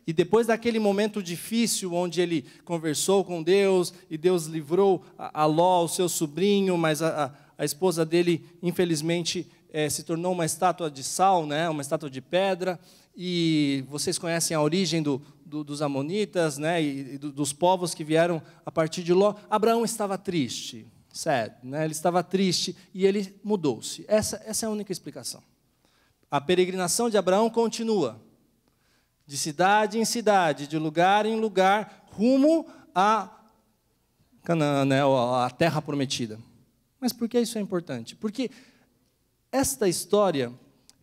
E depois daquele momento difícil, onde ele conversou com Deus, e Deus livrou a Ló, o seu sobrinho, mas a esposa dele, infelizmente, se tornou uma estátua de sal, né? Uma estátua de pedra, e vocês conhecem a origem dos amonitas, né? E dos povos que vieram a partir de Ló. Abraão estava triste, sad, né? Ele estava triste e ele mudou-se. Essa é a única explicação. A peregrinação de Abraão continua, de cidade em cidade, de lugar em lugar, rumo a Canaã, né? A terra prometida. Mas por que isso é importante? Porque esta história,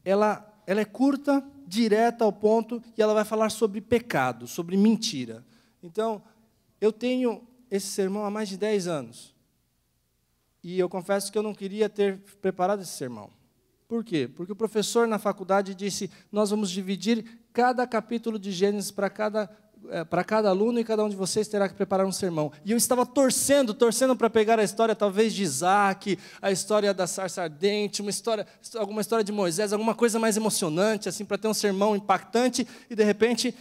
ela é curta, direta ao ponto, e ela vai falar sobre pecado, sobre mentira. Então, eu tenho esse sermão há mais de 10 anos. E eu confesso que eu não queria ter preparado esse sermão. Por quê? Porque o professor na faculdade disse, nós vamos dividir cada capítulo de Gênesis para cada aluno, e cada um de vocês terá que preparar um sermão. E eu estava torcendo para pegar a história, talvez, de Isaac, a história da sarça ardente, alguma história de Moisés, alguma coisa mais emocionante, assim, para ter um sermão impactante, e, de repente,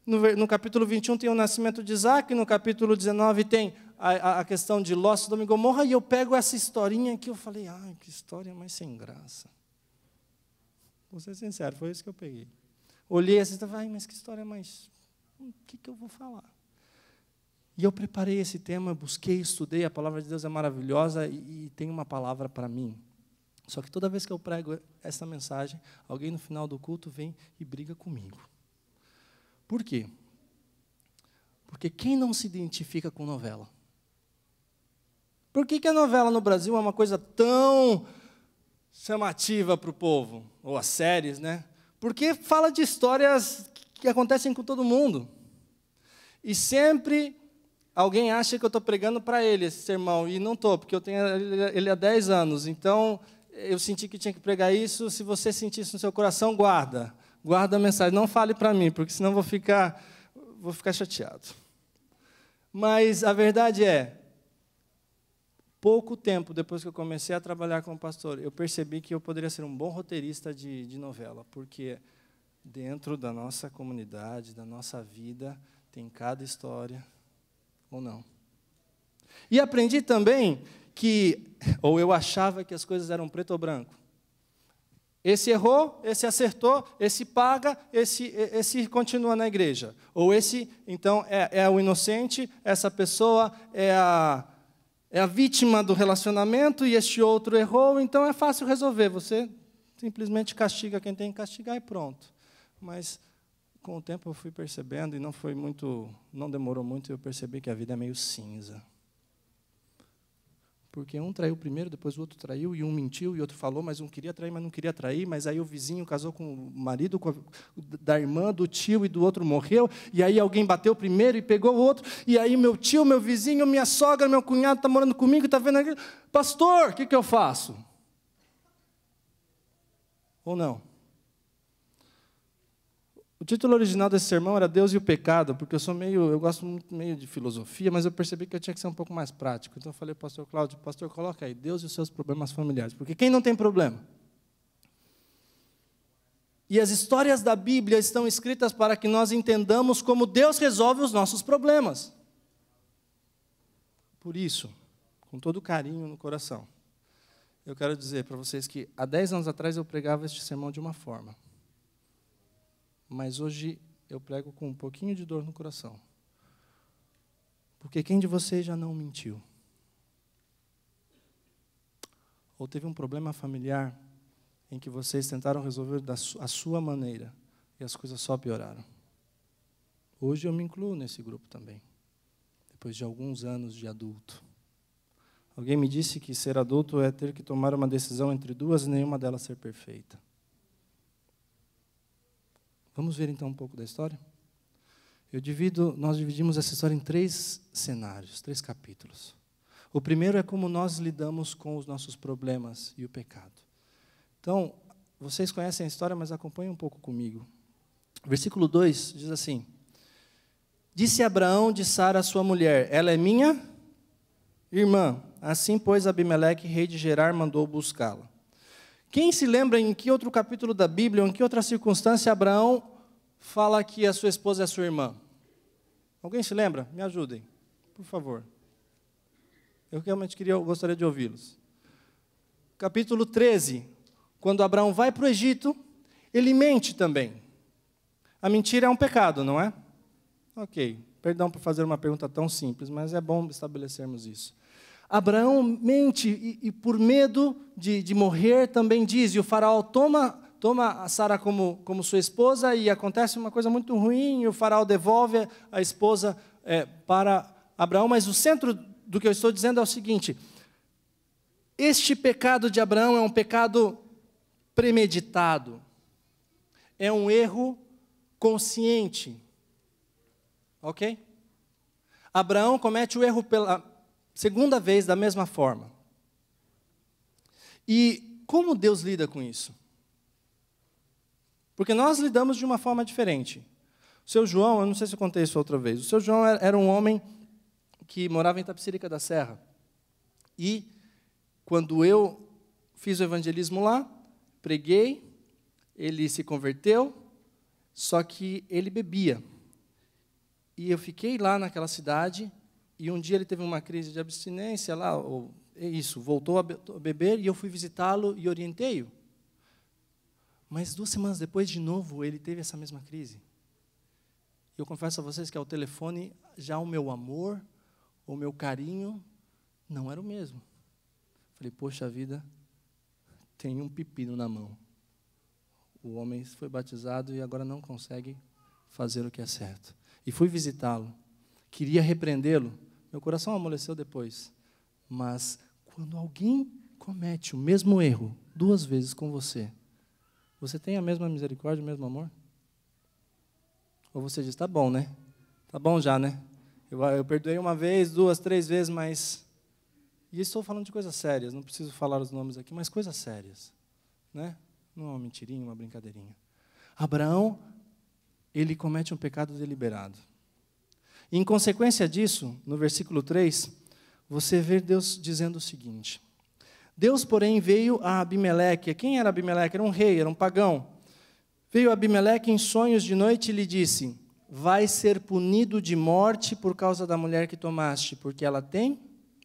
no capítulo 21 tem o nascimento de Isaac, no capítulo 19 tem a questão de Ló, Sodoma e Gomorra, e eu pego essa historinha aqui, eu falei, que história mais sem graça. Vou ser sincero, foi isso que eu peguei. Olhei assim, mas que história mais... O que eu vou falar? E eu preparei esse tema, busquei, estudei, a palavra de Deus é maravilhosa e tem uma palavra para mim. Só que toda vez que eu prego essa mensagem, alguém no final do culto vem e briga comigo. Por quê? Porque quem não se identifica com novela? Por que a novela no Brasil é uma coisa tão chamativa para o povo? Ou as séries, né? Porque fala de histórias que acontecem com todo mundo. E sempre alguém acha que eu estou pregando para ele esse sermão, e não estou, porque eu tenho ele há 10 anos. Então, eu senti que tinha que pregar isso. Se você sentir isso no seu coração, guarda a mensagem. Não fale para mim, porque senão vou ficar chateado. Mas a verdade é, pouco tempo depois que eu comecei a trabalhar como pastor, eu percebi que eu poderia ser um bom roteirista de novela, porque dentro da nossa comunidade, da nossa vida, tem cada história, ou não. E aprendi também ou eu achava que as coisas eram preto ou branco. Esse errou, esse acertou, esse paga, esse continua na igreja. Ou esse, então, é o inocente, essa pessoa é a vítima do relacionamento, e este outro errou, então é fácil resolver. Você simplesmente castiga quem tem que castigar e pronto. Mas, com o tempo, eu fui percebendo, e não demorou muito, eu percebi que a vida é meio cinza. Porque um traiu primeiro, depois o outro traiu, e um mentiu, e outro falou, mas um queria trair, mas não queria trair, mas aí o vizinho casou com o marido da irmã, do tio, e do outro morreu, e aí alguém bateu primeiro e pegou o outro, e aí meu tio, meu vizinho, minha sogra, meu cunhado está morando comigo, está vendo aqui. Pastor, o que eu faço? Ou não? O título original desse sermão era Deus e o Pecado, porque eu gosto muito meio de filosofia, mas eu percebi que eu tinha que ser um pouco mais prático. Então eu falei, pastor Cláudio, pastor, coloca aí, Deus e os seus problemas familiares. Porque quem não tem problema? E as histórias da Bíblia estão escritas para que nós entendamos como Deus resolve os nossos problemas. Por isso, com todo carinho no coração, eu quero dizer para vocês que há 10 anos atrás eu pregava este sermão de uma forma. Mas hoje eu prego com um pouquinho de dor no coração. Porque quem de vocês já não mentiu? Ou teve um problema familiar em que vocês tentaram resolver a sua maneira e as coisas só pioraram? Hoje eu me incluo nesse grupo também, depois de alguns anos de adulto. Alguém me disse que ser adulto é ter que tomar uma decisão entre duas e nenhuma delas ser perfeita. Vamos ver então um pouco da história? Nós dividimos essa história em 3 cenários, 3 capítulos. O primeiro é como nós lidamos com os nossos problemas e o pecado. Então, vocês conhecem a história, mas acompanhem um pouco comigo. Versículo 2 diz assim: Disse Abraão de Sara, sua mulher, ela é minha irmã. Assim, pois, Abimeleque, rei de Gerar, mandou buscá-la. Quem se lembra em que outro capítulo da Bíblia, ou em que outra circunstância, Abraão fala que a sua esposa é sua irmã? Alguém se lembra? Me ajudem, por favor. Eu realmente gostaria de ouvi-los. Capítulo 13, quando Abraão vai para o Egito, ele mente também. A mentira é um pecado, não é? Ok, perdão por fazer uma pergunta tão simples, mas é bom estabelecermos isso. Abraão mente e por medo de morrer também diz, e o faraó toma a Sara como sua esposa, e acontece uma coisa muito ruim, e o faraó devolve a esposa para Abraão, mas o centro do que eu estou dizendo é o seguinte: este pecado de Abraão é um pecado premeditado, é um erro consciente, ok? Abraão comete o erro pela segunda vez da mesma forma. E como Deus lida com isso? Porque nós lidamos de uma forma diferente. O seu João, eu não sei se eu contei isso outra vez, o seu João era um homem que morava em Tapicerica da Serra. E, quando eu fiz o evangelismo lá, preguei, ele se converteu, só que ele bebia. E eu fiquei lá naquela cidade, e um dia ele teve uma crise de abstinência lá, voltou a beber, e eu fui visitá-lo e orientei-o. Mas 2 semanas depois, de novo, ele teve essa mesma crise. Eu confesso a vocês que ao telefone, já o meu amor, o meu carinho, não era o mesmo. Falei, poxa vida, tem um pepino na mão. O homem foi batizado e agora não consegue fazer o que é certo. E fui visitá-lo. Queria repreendê-lo. Meu coração amoleceu depois. Mas quando alguém comete o mesmo erro 2 vezes com você, você tem a mesma misericórdia, o mesmo amor? Ou você diz, tá bom, né? Tá bom já, né? Eu perdoei 1 vez, 2, 3 vezes, mas... E estou falando de coisas sérias, não preciso falar os nomes aqui, mas coisas sérias. Né? Não é uma mentirinha, uma brincadeirinha. Abraão, ele comete um pecado deliberado. E, em consequência disso, no versículo 3, você vê Deus dizendo o seguinte: Deus, porém, veio a Abimeleque. Quem era Abimeleque? Era um rei, era um pagão. Veio Abimeleque em sonhos de noite e lhe disse: vai ser punido de morte por causa da mulher que tomaste, porque ela tem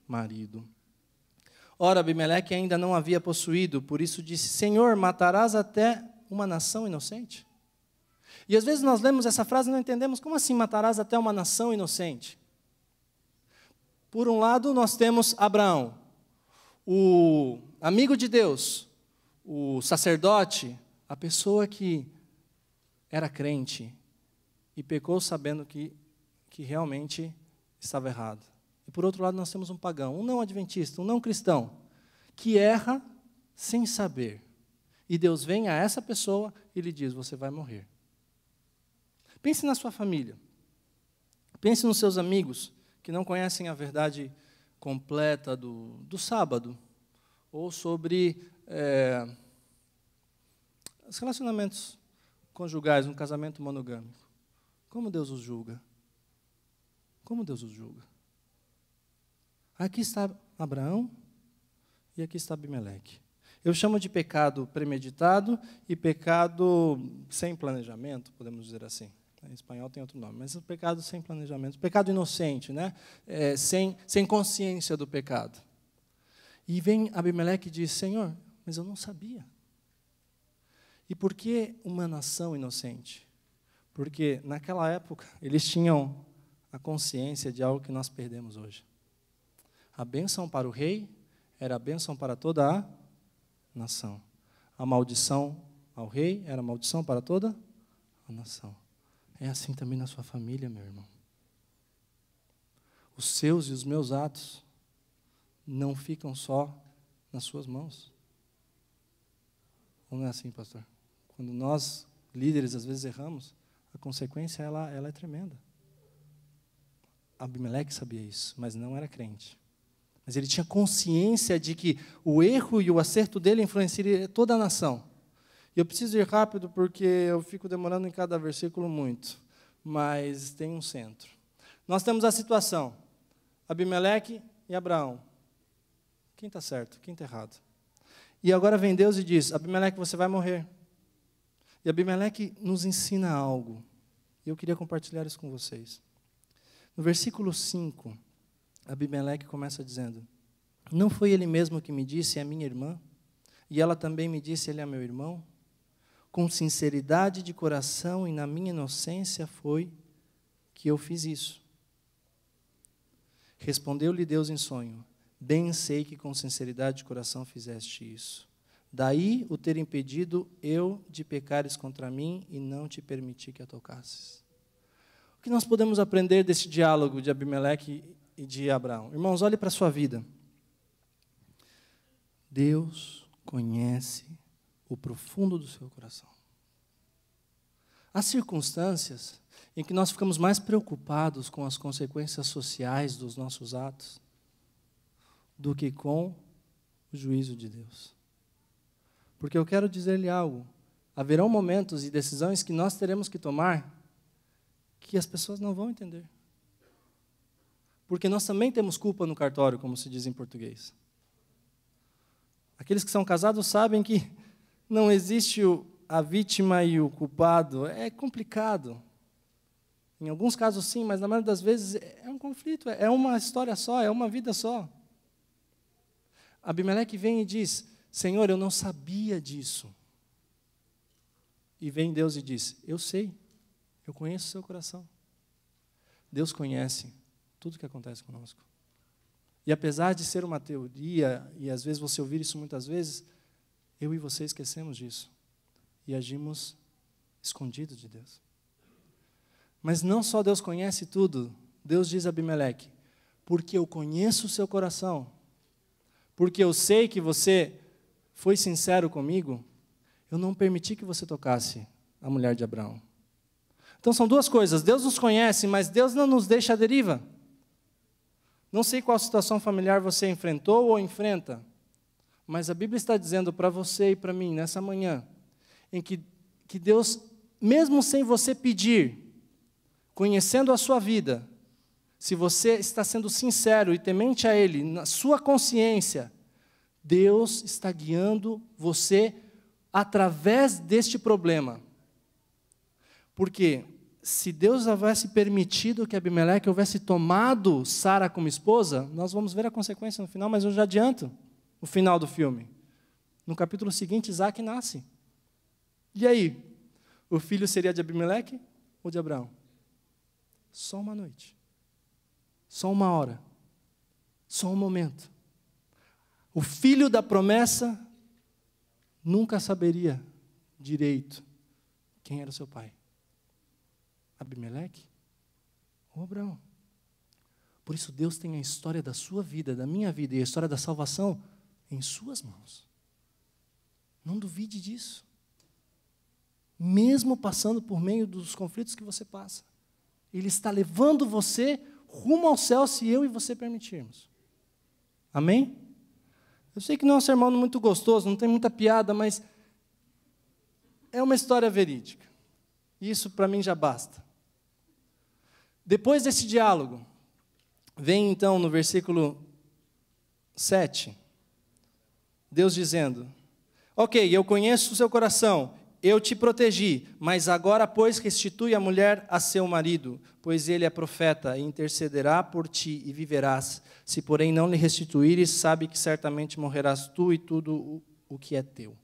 marido. Ora, Abimeleque ainda não havia possuído, por isso disse: Senhor, matarás até uma nação inocente? E às vezes nós lemos essa frase e não entendemos, como assim matarás até uma nação inocente? Por um lado, nós temos Abraão, o amigo de Deus, o sacerdote, a pessoa que era crente e pecou sabendo que realmente estava errado. E por outro lado, nós temos um pagão, um não adventista, um não cristão, que erra sem saber. E Deus vem a essa pessoa e lhe diz: você vai morrer. Pense na sua família. Pense nos seus amigos que não conhecem a verdade completa do sábado, ou sobre os relacionamentos conjugais, um casamento monogâmico. Como Deus os julga? Como Deus os julga? Aqui está Abraão e aqui está Abimeleque. Eu chamo de pecado premeditado e pecado sem planejamento, podemos dizer assim. Em espanhol tem outro nome, mas o pecado sem planejamento, pecado inocente, né? Sem consciência do pecado. E vem Abimeleque e diz: Senhor, mas eu não sabia. E por que uma nação inocente? Porque naquela época eles tinham a consciência de algo que nós perdemos hoje. A bênção para o rei era a bênção para toda a nação. A maldição ao rei era a maldição para toda a nação. É assim também na sua família, meu irmão. Os seus e os meus atos não ficam só nas suas mãos. Ou não é assim, pastor? Quando nós, líderes, às vezes erramos, a consequência ela é tremenda. Abimeleque sabia isso, mas não era crente. Mas ele tinha consciência de que o erro e o acerto dele influenciaria toda a nação. E eu preciso ir rápido porque eu fico demorando em cada versículo muito, mas tem um centro. Nós temos a situação, Abimeleque e Abraão. Quem está certo? Quem está errado? E agora vem Deus e diz: Abimeleque, você vai morrer. E Abimeleque nos ensina algo. E eu queria compartilhar isso com vocês. No versículo 5, Abimeleque começa dizendo: não foi ele mesmo que me disse, é minha irmã? E ela também me disse, ele é meu irmão? Com sinceridade de coração e na minha inocência foi que eu fiz isso. Respondeu-lhe Deus em sonho: bem sei que com sinceridade de coração fizeste isso. Daí o ter impedido eu de pecares contra mim e não te permiti que a tocasses. O que nós podemos aprender desse diálogo de Abimeleque e de Abraão? Irmãos, olhe para a sua vida. Deus conhece o profundo do seu coração. Há circunstâncias em que nós ficamos mais preocupados com as consequências sociais dos nossos atos do que com o juízo de Deus. Porque eu quero dizer-lhe algo. Haverão momentos e decisões que nós teremos que tomar que as pessoas não vão entender. Porque nós também temos culpa no cartório, como se diz em português. Aqueles que são casados sabem que não existe a vítima e o culpado. É complicado. Em alguns casos sim, mas na maioria das vezes é um conflito, é uma história só, é uma vida só. Abimeleque vem e diz, Senhor, eu não sabia disso. E vem Deus e diz, eu sei, eu conheço o seu coração. Deus conhece tudo o que acontece conosco. E apesar de ser uma teoria, e às vezes você ouvir isso muitas vezes, eu e você esquecemos disso. E agimos escondidos de Deus. Mas não só Deus conhece tudo, Deus diz a Abimeleque, porque eu conheço o seu coração, porque eu sei que você foi sincero comigo, eu não permiti que você tocasse a mulher de Abraão. Então são duas coisas, Deus nos conhece, mas Deus não nos deixa à deriva. Não sei qual situação familiar você enfrentou ou enfrenta, mas a Bíblia está dizendo para você e para mim, nessa manhã, em que Deus, mesmo sem você pedir, conhecendo a sua vida, se você está sendo sincero e temente a Ele, na sua consciência, Deus está guiando você através deste problema. Porque se Deus houvesse permitido que Abimeleque houvesse tomado Sara como esposa, nós vamos ver a consequência no final, mas eu já adianto o final do filme. No capítulo seguinte, Isaac nasce. E aí? O filho seria de Abimeleque ou de Abraão? Só uma noite. Só uma hora. Só um momento. O filho da promessa nunca saberia direito quem era o seu pai. Abimeleque ou Abraão. Por isso Deus tem a história da sua vida, da minha vida e a história da salvação em suas mãos. Não duvide disso. Mesmo passando por meio dos conflitos que você passa. Ele está levando você rumo ao céu se eu e você permitirmos. Amém? Eu sei que não é um sermão muito gostoso, não tem muita piada, mas é uma história verídica. Isso para mim já basta. Depois desse diálogo, vem então no versículo 7, Deus dizendo, ok, eu conheço o seu coração, eu te protegi, mas agora, pois, restitui a mulher a seu marido, pois ele é profeta e intercederá por ti e viverás. Se, porém, não lhe restituíres, sabe que certamente morrerás tu e tudo o que é teu.